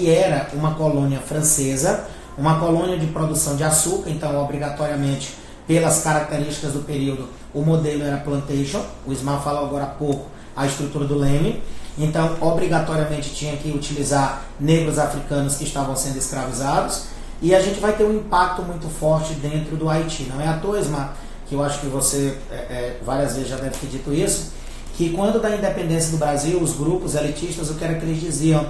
era uma colônia francesa, uma colônia de produção de açúcar, então obrigatoriamente, pelas características do período, o modelo era plantation. O Ismael falou agora há pouco a estrutura do Leme, então obrigatoriamente tinha que utilizar negros africanos que estavam sendo escravizados, e a gente vai ter um impacto muito forte dentro do Haiti. Não é à toa, Ismael, que eu acho que você várias vezes já deve ter dito isso, que quando da independência do Brasil, os grupos elitistas, o que era que eles diziam?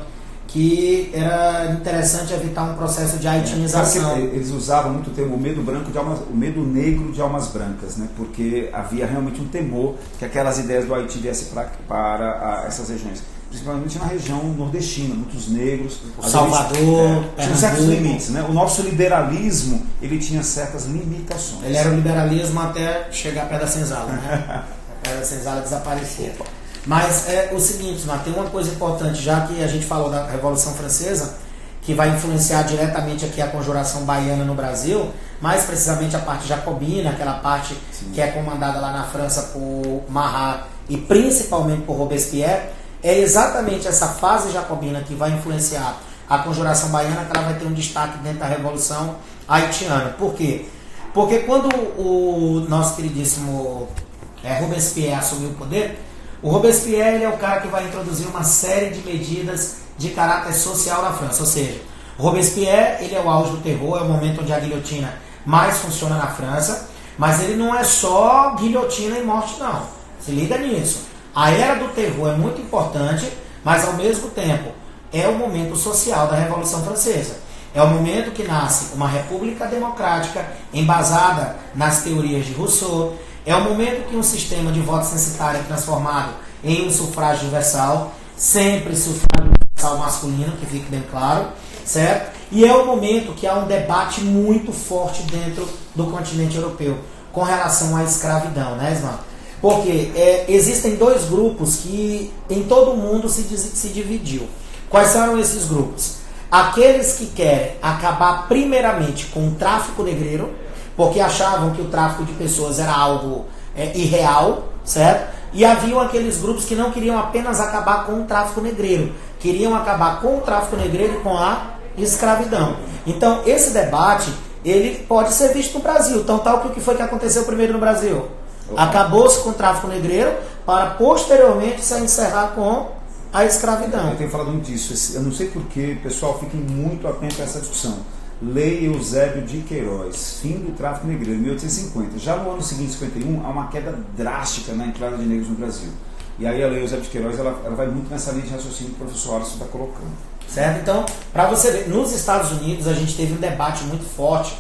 que era interessante evitar um processo de haitianização. Eles usavam muito o termo o medo negro de almas brancas, né? Porque havia realmente um temor que aquelas ideias do Haiti viessem para essas regiões. Principalmente na região nordestina, muitos negros. Salvador, tinham certos limites, né? O nosso liberalismo, ele tinha certas limitações. Ele era o liberalismo até chegar perto da senzala, né? A da senzala desaparecia. Mas é o seguinte, tem uma coisa importante, já que a gente falou da Revolução Francesa, que vai influenciar diretamente aqui a conjuração baiana no Brasil, mais precisamente a parte jacobina, aquela parte que é comandada lá na França por Marat e principalmente por Robespierre. É exatamente essa fase jacobina que vai influenciar a conjuração baiana, que ela vai ter um destaque dentro da Revolução Haitiana. Por quê? Porque quando o nosso queridíssimo Robespierre assumiu o poder, o Robespierre ele é o cara que vai introduzir uma série de medidas de caráter social na França. Ou seja, o Robespierre ele é o auge do terror, é o momento onde a guilhotina mais funciona na França, mas ele não é só guilhotina e morte, não. Se liga nisso. A era do terror é muito importante, mas ao mesmo tempo é o momento social da Revolução Francesa. É o momento que nasce uma república democrática embasada nas teorias de Rousseau. É o momento que um sistema de voto censitário é transformado em um sufrágio universal, sempre sufrágio universal masculino, que fique bem claro, certo? E é o momento que há um debate muito forte dentro do continente europeu com relação à escravidão, né, Ismael? Porque existem dois grupos que em todo o mundo se dividiu. Quais são esses grupos? Aqueles que querem acabar primeiramente com o tráfico negreiro, porque achavam que o tráfico de pessoas era algo irreal, certo? E haviam aqueles grupos que não queriam apenas acabar com o tráfico negreiro, queriam acabar com o tráfico negreiro e com a escravidão. Então, esse debate, ele pode ser visto no Brasil. Então, tal que o que foi que aconteceu primeiro no Brasil? Acabou-se com o tráfico negreiro para posteriormente se encerrar com a escravidão. Eu tenho falado muito disso. Eu não sei porquê, pessoal, fiquem muito atentos a essa discussão. Lei Eusébio de Queiroz, fim do tráfico negreiro, 1850. Já no ano seguinte, 51, há uma queda drástica na entrada de negros no Brasil. E aí a Lei Eusébio de Queiroz ela vai muito nessa linha de raciocínio que o professor Alisson está colocando. Certo? Então, para você ver, nos Estados Unidos a gente teve um debate muito forte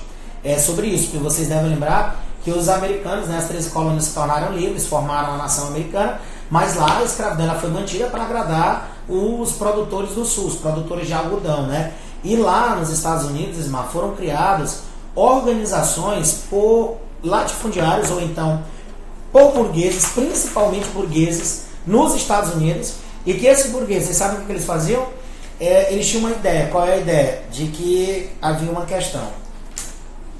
sobre isso, porque vocês devem lembrar que os americanos, né, as 13 colônias se tornaram livres, formaram a nação americana, mas lá a escravidão ela foi mantida para agradar os produtores do sul, os produtores de algodão, né? E lá nos Estados Unidos, Ismar, foram criadas organizações por latifundiários ou então por burgueses, principalmente burgueses, nos Estados Unidos, e que esses burgueses, vocês sabem o que eles faziam? Eles tinham uma ideia. Qual é a ideia? De que havia uma questão.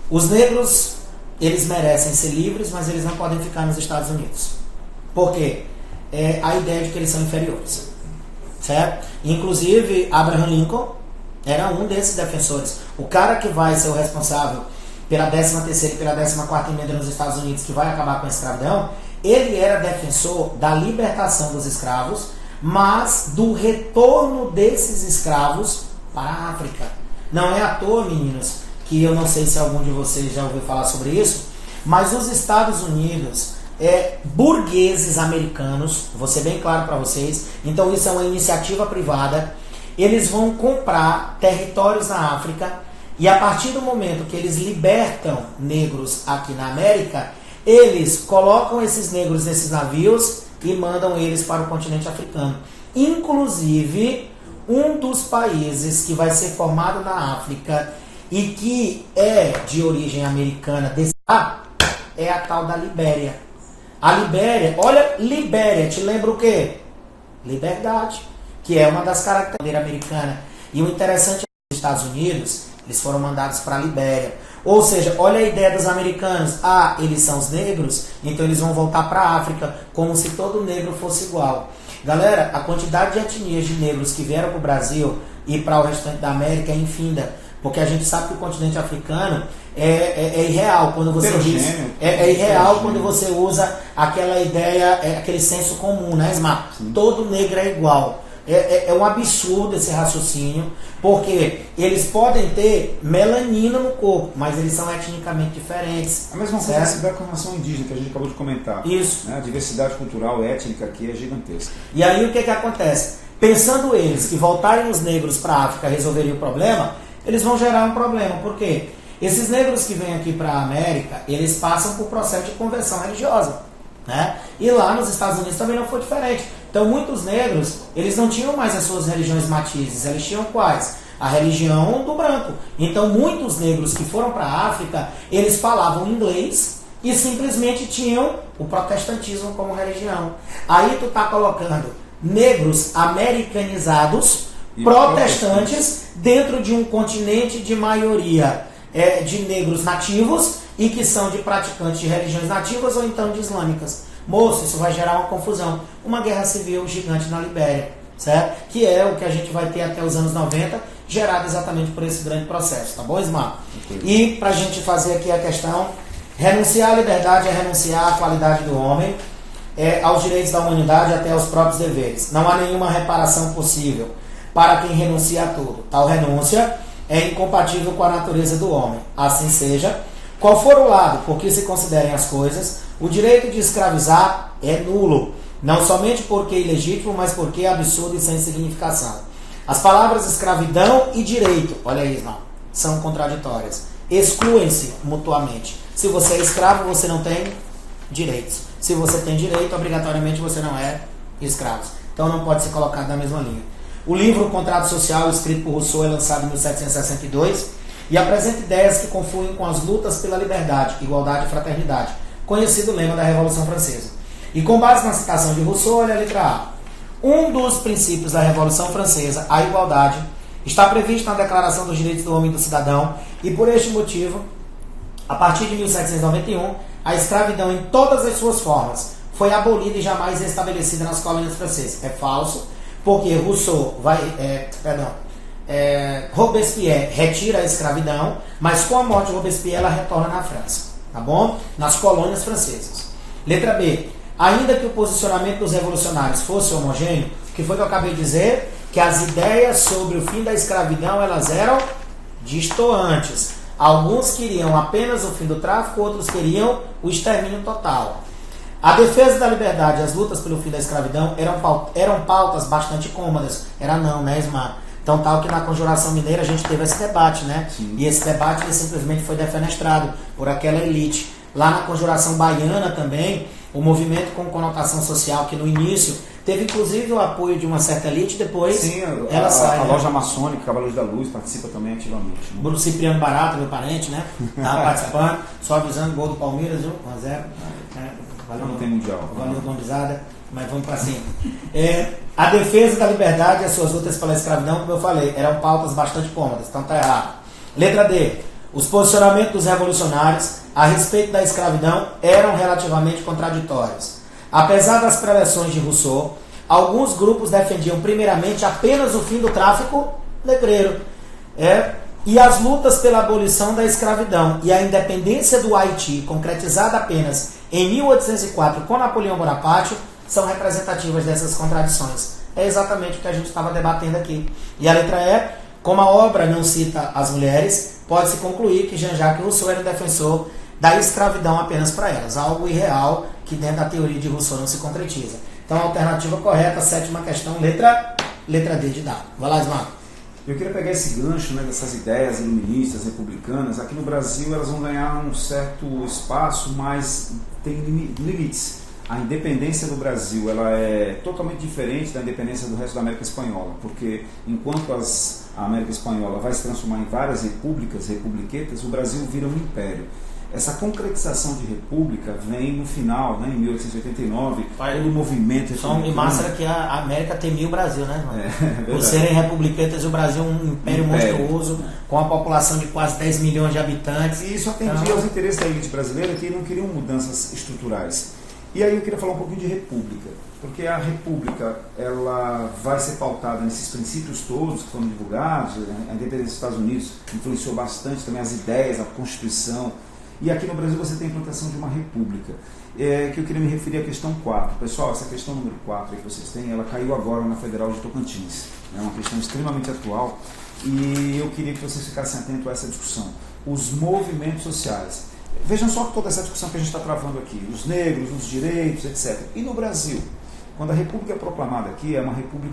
Os negros, eles merecem ser livres, mas eles não podem ficar nos Estados Unidos. Por quê? A ideia de que eles são inferiores. Certo? Inclusive, Abraham Lincoln era um desses defensores. O cara que vai ser o responsável pela 13ª e pela 14ª emenda nos Estados Unidos, que vai acabar com a escravidão, ele era defensor da libertação dos escravos, mas do retorno desses escravos para a África. Não é à toa, meninos, que eu não sei se algum de vocês já ouviu falar sobre isso, mas os Estados Unidos, burgueses americanos, vou ser bem claro para vocês, então isso é uma iniciativa privada, eles vão comprar territórios na África e a partir do momento que eles libertam negros aqui na América, eles colocam esses negros nesses navios e mandam eles para o continente africano. Inclusive, um dos países que vai ser formado na África e que é de origem americana é a tal da Libéria. A Libéria, olha, Libéria, te lembra o quê? Liberdade, que é uma das características americanas. E o interessante é que os Estados Unidos, eles foram mandados para a Libéria. Ou seja, olha a ideia dos americanos. Eles são os negros, então eles vão voltar para a África, como se todo negro fosse igual. Galera, a quantidade de etnias de negros que vieram para o Brasil e para o restante da América é infinda. Porque a gente sabe que o continente africano é irreal quando você diz. É irreal quando você usa aquela ideia, aquele senso comum, né, Ismar? Todo negro é igual. É um absurdo esse raciocínio, porque eles podem ter melanina no corpo, mas eles são etnicamente diferentes. A mesma coisa se dá com a nação indígena, que a gente acabou de comentar. Isso. A diversidade cultural, étnica aqui é gigantesca. E aí o que acontece? pensando eles que voltarem os negros para a África resolveriam o problema, eles vão gerar um problema. Por quê? Esses negros que vêm aqui para a América, eles passam por processo de conversão religiosa, né? E lá nos Estados Unidos também não foi diferente. Então muitos negros, eles não tinham mais as suas religiões matizes, eles tinham quais? A religião do branco. Então muitos negros que foram para a África, eles falavam inglês e simplesmente tinham o protestantismo como religião. Aí tu tá colocando negros americanizados, protestantes, dentro de um continente de maioria de negros nativos e que são de praticantes de religiões nativas ou então de islâmicas. Moço, isso vai gerar uma confusão. Uma guerra civil gigante na Libéria, certo? Que é o que a gente vai ter até os anos 90, gerado exatamente por esse grande processo, tá bom, Ismar? E pra gente fazer aqui a questão, renunciar à liberdade é renunciar à qualidade do homem, aos direitos da humanidade até aos próprios deveres. Não há nenhuma reparação possível para quem renuncia a tudo. Tal renúncia é incompatível com a natureza do homem. Assim seja, qual for o lado por que se considerem as coisas, o direito de escravizar é nulo, não somente porque é ilegítimo, mas porque é absurdo e sem significação. As palavras escravidão e direito, olha aí, irmão, são contraditórias. Excluem-se mutuamente. Se você é escravo, você não tem direitos. Se você tem direito, obrigatoriamente você não é escravo. Então não pode ser colocado na mesma linha. O livro O Contrato Social, escrito por Rousseau, é lançado em 1762 e apresenta ideias que confluem com as lutas pela liberdade, igualdade e fraternidade, conhecido lema da Revolução Francesa. E com base na citação de Rousseau, olha a letra A. Um dos princípios da Revolução Francesa, a igualdade, está previsto na Declaração dos Direitos do Homem e do Cidadão e, por este motivo, a partir de 1791, a escravidão em todas as suas formas foi abolida e jamais restabelecida nas colônias francesas. É falso, porque Robespierre retira a escravidão, mas com a morte de Robespierre ela retorna na França, tá bom? Nas colônias francesas. Letra B. Ainda que o posicionamento dos revolucionários fosse homogêneo, o que foi que eu acabei de dizer? Que as ideias sobre o fim da escravidão elas eram distoantes. Alguns queriam apenas o fim do tráfico, outros queriam o extermínio total. A defesa da liberdade e as lutas pelo fim da escravidão eram pautas bastante cômodas. Era não, né, Ismar? Então, tal que na Conjuração Mineira a gente teve esse debate, né? Sim. E esse debate ele simplesmente foi defenestrado por aquela elite. Lá na Conjuração Baiana também, o movimento com conotação social, que no início teve inclusive o apoio de uma certa elite, depois sim, ela sai. A loja maçônica, Cavaleiros da Luz, participa também ativamente. Né? Bruno Cipriano Barato, meu parente, né? Estava participando, só avisando, gol do Palmeiras, viu? 1-0. Valeu, não tem mundial. Valeu, Dombizada, mas vamos para cima. A defesa da liberdade e as suas lutas pela escravidão, como eu falei, eram pautas bastante cômodas, então tá errado. Letra D. Os posicionamentos dos revolucionários a respeito da escravidão eram relativamente contraditórios. Apesar das preleções de Rousseau, alguns grupos defendiam primeiramente apenas o fim do tráfico negreiro e as lutas pela abolição da escravidão e a independência do Haiti, concretizada apenas em 1804 com Napoleão Bonaparte, são representativas dessas contradições. É exatamente o que a gente estava debatendo aqui. E a letra E, como a obra não cita as mulheres, pode-se concluir que Jean-Jacques Rousseau era um defensor da escravidão apenas para elas, algo irreal que dentro da teoria de Rousseau não se concretiza. Então a alternativa correta, a sétima questão, letra D de dado. Vai lá, Ismar. Eu queria pegar esse gancho, né, dessas ideias iluministas, republicanas. Aqui no Brasil elas vão ganhar um certo espaço, mas tem limites. A independência do Brasil ela é totalmente diferente da independência do resto da América Espanhola, porque enquanto a América Espanhola vai se transformar em várias repúblicas, republiquetas, o Brasil vira um império. Essa concretização de república vem no final, né, em 1889, pelo movimento... Só um massa que a América temia o Brasil, né, irmão? Por serem republiquetas e o Brasil um império monstruoso, com a população de quase 10 milhões de habitantes. E isso atendia aos interesses da elite brasileira, que não queriam mudanças estruturais. E aí eu queria falar um pouquinho de república, porque a república ela vai ser pautada nesses princípios todos que foram divulgados. A independência dos Estados Unidos influenciou bastante também as ideias, a Constituição. E aqui no Brasil você tem a implantação de uma república, que eu queria me referir à questão 4. Pessoal, essa questão número 4 que vocês têm, ela caiu agora na Federal de Tocantins. É uma questão extremamente atual e eu queria que vocês ficassem atentos a essa discussão. Os movimentos sociais. Vejam só toda essa discussão que a gente está travando aqui. Os negros, os direitos, etc. E no Brasil? Quando a república é proclamada aqui,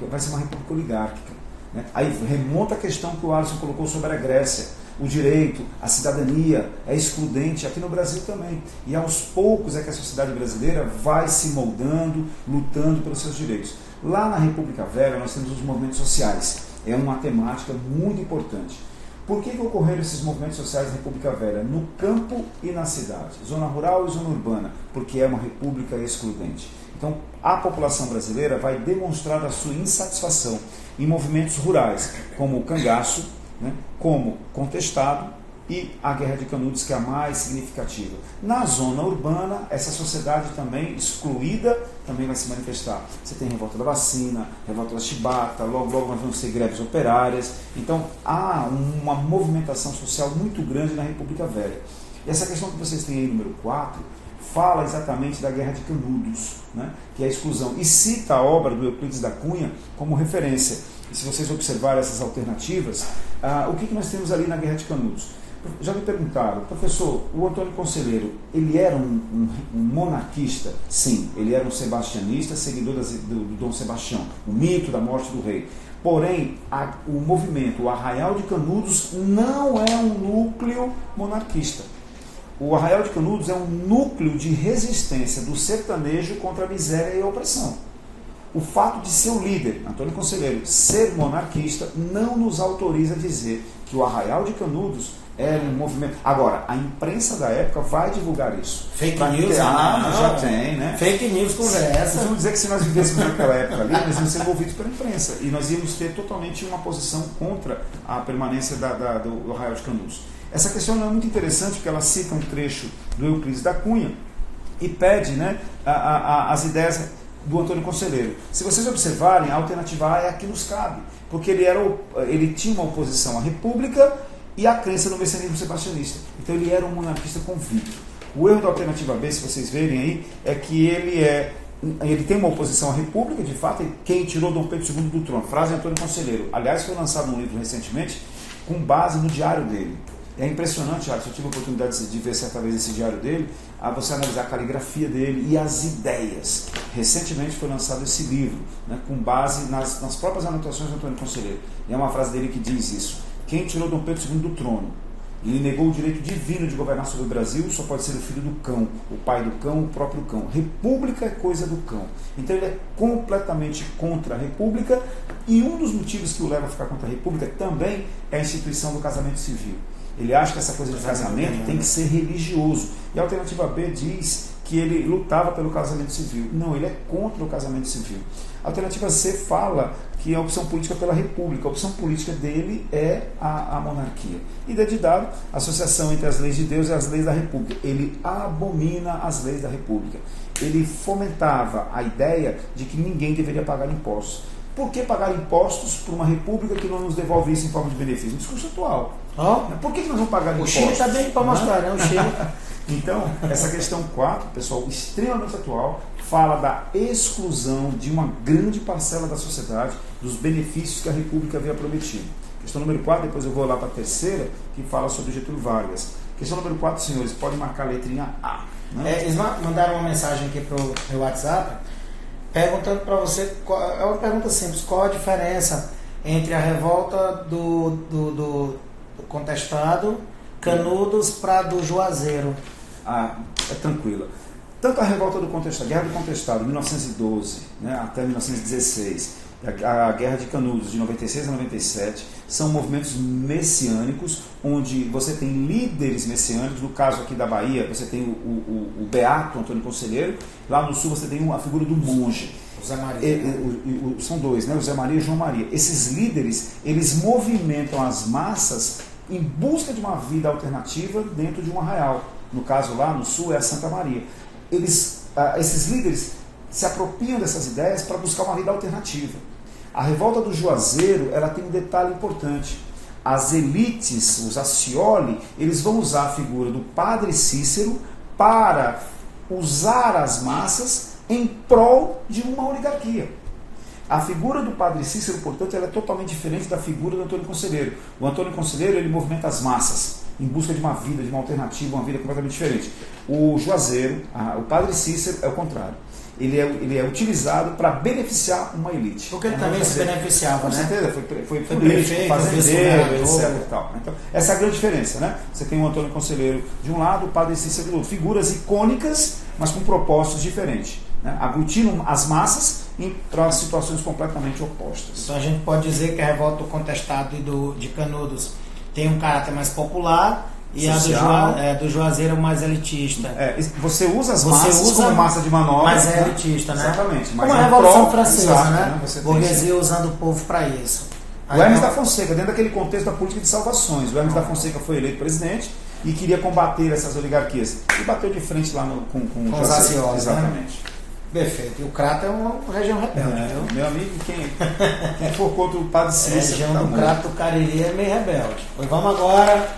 vai ser uma república oligárquica. Né? Aí remonta a questão que o Alisson colocou sobre a Grécia. O direito, a cidadania é excludente aqui no Brasil também. E aos poucos é que a sociedade brasileira vai se moldando, lutando pelos seus direitos. Lá na República Velha nós temos os movimentos sociais. É uma temática muito importante. Por que ocorreram esses movimentos sociais na República Velha? No campo e na cidade, zona rural e zona urbana, porque é uma república excludente. Então, a população brasileira vai demonstrar a sua insatisfação em movimentos rurais, como o cangaço, né, como contestado e a Guerra de Canudos, que é a mais significativa. Na zona urbana, essa sociedade também excluída também vai se manifestar. Você tem revolta da vacina, revolta da chibata, logo nós vamos ter greves operárias. Então, há uma movimentação social muito grande na República Velha. E essa questão que vocês têm aí, número 4, fala exatamente da Guerra de Canudos, né, que é a exclusão, e cita a obra do Euclides da Cunha como referência. E se vocês observarem essas alternativas, o que nós temos ali na Guerra de Canudos? Já me perguntaram, professor, o Antônio Conselheiro, ele era um monarquista? Sim, ele era um sebastianista, seguidor do Dom Sebastião, o mito da morte do rei. Porém, o movimento, o Arraial de Canudos, não é um núcleo monarquista. O Arraial de Canudos é um núcleo de resistência do sertanejo contra a miséria e a opressão. O fato de seu líder, Antônio Conselheiro, ser monarquista, não nos autoriza a dizer que o Arraial de Canudos era um movimento. Agora, a imprensa da época vai divulgar isso. Fake news? Já tem, né? Fake news conversa. Vamos dizer que se nós vivêssemos naquela época ali, nós íamos ser envolvidos pela imprensa. E nós íamos ter totalmente uma posição contra a permanência do Arraial de Canudos. Essa questão é muito interessante, porque ela cita um trecho do Euclides da Cunha e pede, né, as ideias do Antônio Conselheiro. Se vocês observarem, a alternativa A é a que nos cabe, porque ele tinha uma oposição à República e a crença no messianismo sebastianista. Então ele era um monarquista convicto. O erro da alternativa B, se vocês verem aí, é que ele tem uma oposição à República, de fato, e quem tirou Dom Pedro II do trono, frase de Antônio Conselheiro. Aliás, foi lançado um livro recentemente com base no diário dele. É impressionante, Alisson, eu tive a oportunidade de ver certa vez esse diário dele, a você analisar a caligrafia dele e as ideias. Recentemente foi lançado esse livro, né, com base nas próprias anotações do Antônio Conselheiro. E é uma frase dele que diz isso: quem tirou Dom Pedro II do trono e lhe negou o direito divino de governar sobre o Brasil só pode ser o filho do cão, o pai do cão, o próprio cão. República é coisa do cão. Então ele é completamente contra a República, e um dos motivos que o leva a ficar contra a República também é a instituição do casamento civil. Ele acha que essa coisa de casamento tem que ser religioso. E a alternativa B diz que ele lutava pelo casamento civil. Não, ele é contra o casamento civil. A alternativa C fala que a opção política pela República. A opção política dele é a monarquia. E de dado, a associação entre as leis de Deus e as leis da República. Ele abomina as leis da República. Ele fomentava a ideia de que ninguém deveria pagar impostos. Por que pagar impostos para uma república que não nos devolve isso em forma de benefício? Um discurso atual. Por que nós vamos pagar impostos? O Chile está bem para mostrar, né? O Chile. Então, essa questão 4, pessoal, extremamente atual, fala da exclusão de uma grande parcela da sociedade dos benefícios que a República havia prometido. Questão número 4, depois eu vou lá para a terceira, que fala sobre Getúlio Vargas. Questão número 4, senhores, pode marcar a letrinha A. Né? Eles mandaram uma mensagem aqui para o meu WhatsApp, perguntando para você, é uma pergunta simples, qual a diferença entre a revolta do contestado Canudos para do Juazeiro? É tranquila. Tanto a revolta do contestado, a guerra do contestado, 1912, né, até 1916, a guerra de Canudos, de 96 a 97, são movimentos messiânicos, onde você tem líderes messiânicos. No caso aqui da Bahia, você tem o Beato Antônio Conselheiro. Lá no sul você tem a figura do monge. O Zé Maria. São dois, né? O Zé Maria e o João Maria. Esses líderes, eles movimentam as massas em busca de uma vida alternativa dentro de um arraial. No caso lá no sul é a Santa Maria. Esses líderes se apropriam dessas ideias para buscar uma vida alternativa. A revolta do Juazeiro, ela tem um detalhe importante. As elites, os Acioli, eles vão usar a figura do padre Cícero para usar as massas em prol de uma oligarquia. A figura do padre Cícero, portanto, ela é totalmente diferente da figura do Antônio Conselheiro. O Antônio Conselheiro, ele movimenta as massas em busca de uma vida, de uma alternativa, uma vida completamente diferente. O Juazeiro, o padre Cícero, é o contrário. ele é utilizado para beneficiar uma elite. Porque ele também se beneficiava, com né? certeza, foi prefeito, político, fazendeiro, etc. e tal. Então, essa é a grande diferença, né? Você tem o Antônio Conselheiro de um lado, o Padre Cícero do outro. Figuras icônicas, mas com propósitos diferentes. Né? Aglutinam as massas para situações completamente opostas. Então a gente pode dizer que a revolta do Contestado e de Canudos tem um caráter mais popular e social. A do Juazeiro mais elitista. Você usa as massas como massa de manobra. Mas é elitista, né? Exatamente. Como a Revolução Francesa, exato, né? Você burguesia usando o povo para isso. O Hermes da Fonseca, dentro daquele contexto da política de salvações, o Hermes da Fonseca foi eleito presidente e queria combater essas oligarquias. E bateu de frente lá com os Aciosos. Exatamente. Né? Perfeito. E o Crato é uma região rebelde, viu? Meu amigo, quem for contra o Padre Cícero... A região do Crato, do Cariri é meio rebelde. Pois vamos agora,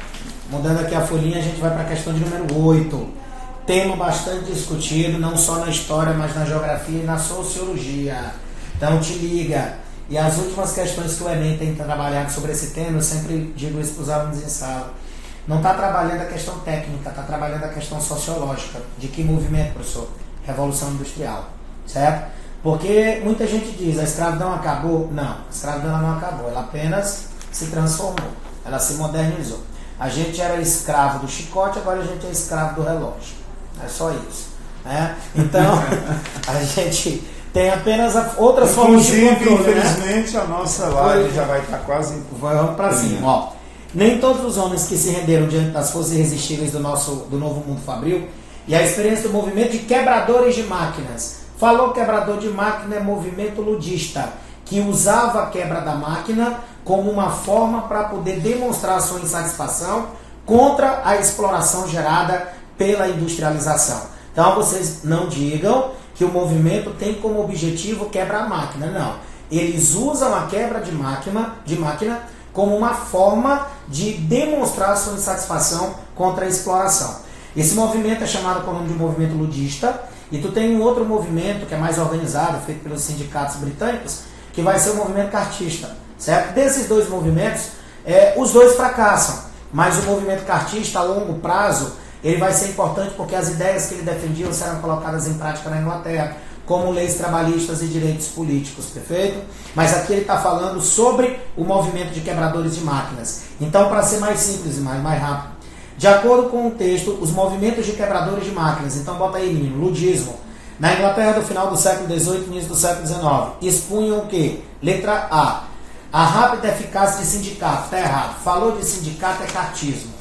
mudando aqui a folhinha, a gente vai para a questão de número 8. Tema bastante discutido, não só na história, mas na geografia e na sociologia. Então te liga. E as últimas questões que o Enem tem trabalhado sobre esse tema, eu sempre digo isso para os alunos em sala. Não está trabalhando a questão técnica, está trabalhando a questão sociológica. De que movimento, professor? Revolução Industrial, certo? Porque muita gente diz, a escravidão acabou? Não, a escravidão não acabou, ela apenas se transformou, ela se modernizou. A gente era escravo do chicote, agora a gente é escravo do relógio. É só isso. Né? Então, a gente tem apenas outras formas de controle. Infelizmente, né? A nossa live já vai estar quase... Vamos para cima. Ó. Nem todos os homens que se renderam diante das forças irresistíveis do novo mundo fabril e a experiência do movimento de quebradores de máquinas. Falou quebrador de máquina é movimento ludista, que usava a quebra da máquina como uma forma para poder demonstrar sua insatisfação contra a exploração gerada pela industrialização. Então vocês não digam que o movimento tem como objetivo quebrar a máquina, não. Eles usam a quebra de máquina como uma forma de demonstrar sua insatisfação contra a exploração. Esse movimento é chamado com o nome de movimento ludista, e tu tem um outro movimento que é mais organizado, feito pelos sindicatos britânicos, que vai ser o movimento cartista, certo? Desses dois movimentos, os dois fracassam, mas o movimento cartista a longo prazo, ele vai ser importante porque as ideias que ele defendia serão colocadas em prática na Inglaterra, como leis trabalhistas e direitos políticos, perfeito? Mas aqui ele está falando sobre o movimento de quebradores de máquinas. Então, para ser mais simples e mais rápido, de acordo com o texto, os movimentos de quebradores de máquinas, então bota aí, menino, ludismo, na Inglaterra do final do século XVIII e início do século XIX, expunham o quê? Letra A rápida eficácia de sindicato, está errado, falou de sindicato é cartismo.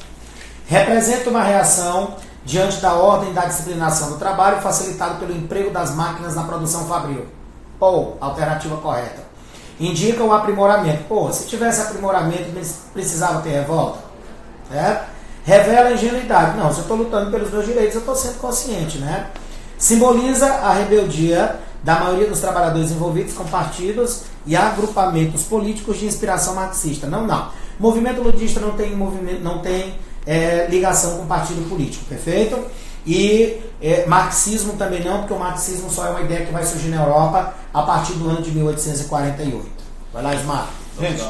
Representa uma reação diante da ordem da disciplinação do trabalho facilitado pelo emprego das máquinas na produção fabril. Alternativa correta. Indica o aprimoramento. Se tivesse aprimoramento, precisava ter revolta. Revela a ingenuidade. Não, se eu estou lutando pelos meus direitos, eu estou sendo consciente, né? Simboliza a rebeldia da maioria dos trabalhadores envolvidos com partidos e agrupamentos políticos de inspiração marxista. Não. Movimento ludista não tem ligação com partido político, perfeito? E marxismo também não, porque o marxismo só é uma ideia que vai surgir na Europa a partir do ano de 1848. Vai lá, Ismar. Gente,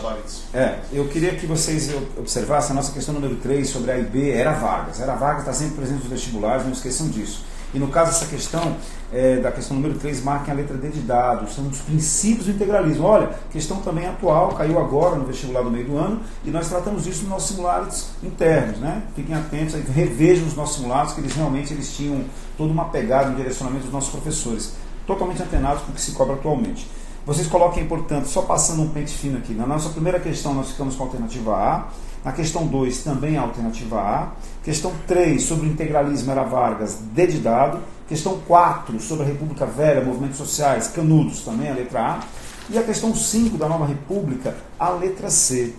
eu queria que vocês observassem a nossa questão número 3 sobre A e B, Era Vargas. Era Vargas está sempre presente nos vestibulares, não esqueçam disso. E no caso, essa questão, da questão número 3, marquem a letra D de dados, são os princípios do integralismo. Olha, questão também atual, caiu agora no vestibular do meio do ano, e nós tratamos isso nos nossos simulados internos, né? Fiquem atentos, revejam os nossos simulados, que eles tinham toda uma pegada, um direcionamento dos nossos professores, totalmente antenados com o que se cobra atualmente. Vocês coloquem, portanto, só passando um pente fino aqui, na nossa primeira questão nós ficamos com a alternativa A, na questão 2 também a alternativa A, questão 3 sobre o integralismo Era Vargas, D de dado, questão 4 sobre a República Velha, movimentos sociais, Canudos, também a letra A, e a questão 5 da Nova República, a letra C.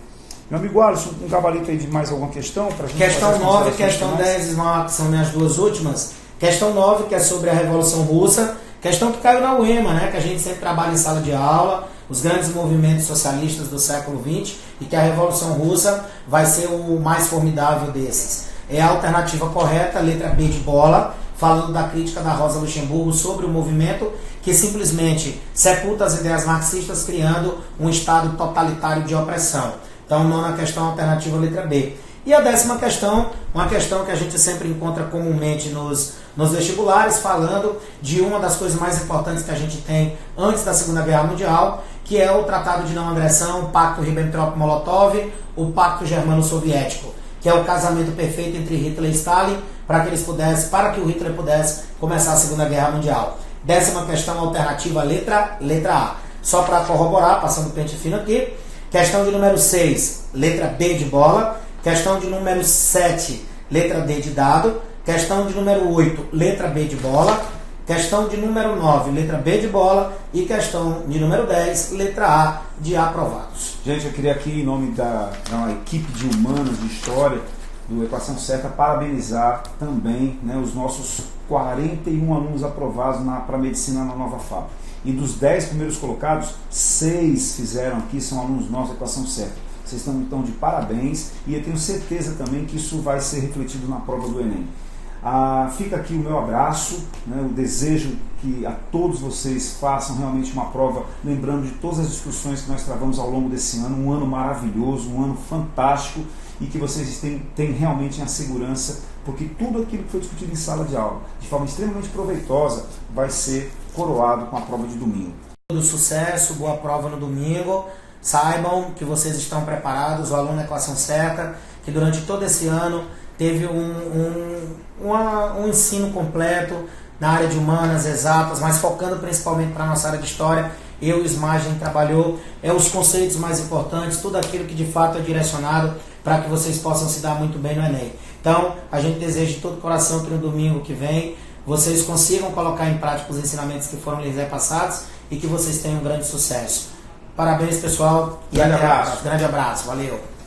Meu amigo Alisson, um gabarito aí de mais alguma questão? Pra gente questão 9 e questão 10, que são minhas duas últimas. Questão 9, que é sobre a Revolução Russa, questão que caiu na UEMA, né, que a gente sempre trabalha em sala de aula, os grandes movimentos socialistas do século XX, e que a Revolução Russa vai ser o mais formidável desses. É a alternativa correta, letra B de bola, falando da crítica da Rosa Luxemburgo sobre o movimento que simplesmente sepulta as ideias marxistas, criando um estado totalitário de opressão. Então, nona questão, alternativa letra B. E a 10ª questão, uma questão que a gente sempre encontra comumente nos nos vestibulares, falando de uma das coisas mais importantes que a gente tem antes da Segunda Guerra Mundial, que é o Tratado de Não Agressão, o Pacto Ribbentrop-Molotov, o Pacto Germano-Soviético, que é o casamento perfeito entre Hitler e Stalin para que o Hitler pudesse começar a Segunda Guerra Mundial. 10ª questão alternativa, letra A. Só para corroborar, passando o pente fino aqui. Questão de número 6, letra B de bola. Questão de número 7, letra D de dado. Questão de número 8, letra B de bola. Questão de número 9, letra B de bola. E questão de número 10, letra A de aprovados. Gente, eu queria aqui, em nome da equipe de humanas, de história, do Equação Certa, parabenizar também, né, os nossos 41 alunos aprovados para medicina na Nova FAP. E dos 10 primeiros colocados, 6 fizeram aqui, são alunos nossos da Equação Certa. Vocês estão então de parabéns e eu tenho certeza também que isso vai ser refletido na prova do Enem. Fica aqui o meu abraço, né, o desejo que a todos vocês façam realmente uma prova, lembrando de todas as discussões que nós travamos ao longo desse ano, um ano maravilhoso, um ano fantástico, e que vocês tenham realmente a segurança, porque tudo aquilo que foi discutido em sala de aula, de forma extremamente proveitosa, vai ser coroado com a prova de domingo. Todo sucesso, boa prova no domingo. Saibam que vocês estão preparados, o aluno da Equação Certa, que durante todo esse ano teve um ensino completo na área de humanas, exatas, mas focando principalmente para a nossa área de história. Eu e o Ismar, a gente trabalhou os conceitos mais importantes, tudo aquilo que de fato é direcionado para que vocês possam se dar muito bem no Enem. Então, a gente deseja de todo o coração que no domingo que vem vocês consigam colocar em prática os ensinamentos que foram lhes repassados e que vocês tenham um grande sucesso. Parabéns, pessoal, e grande abraço. Grande abraço, valeu!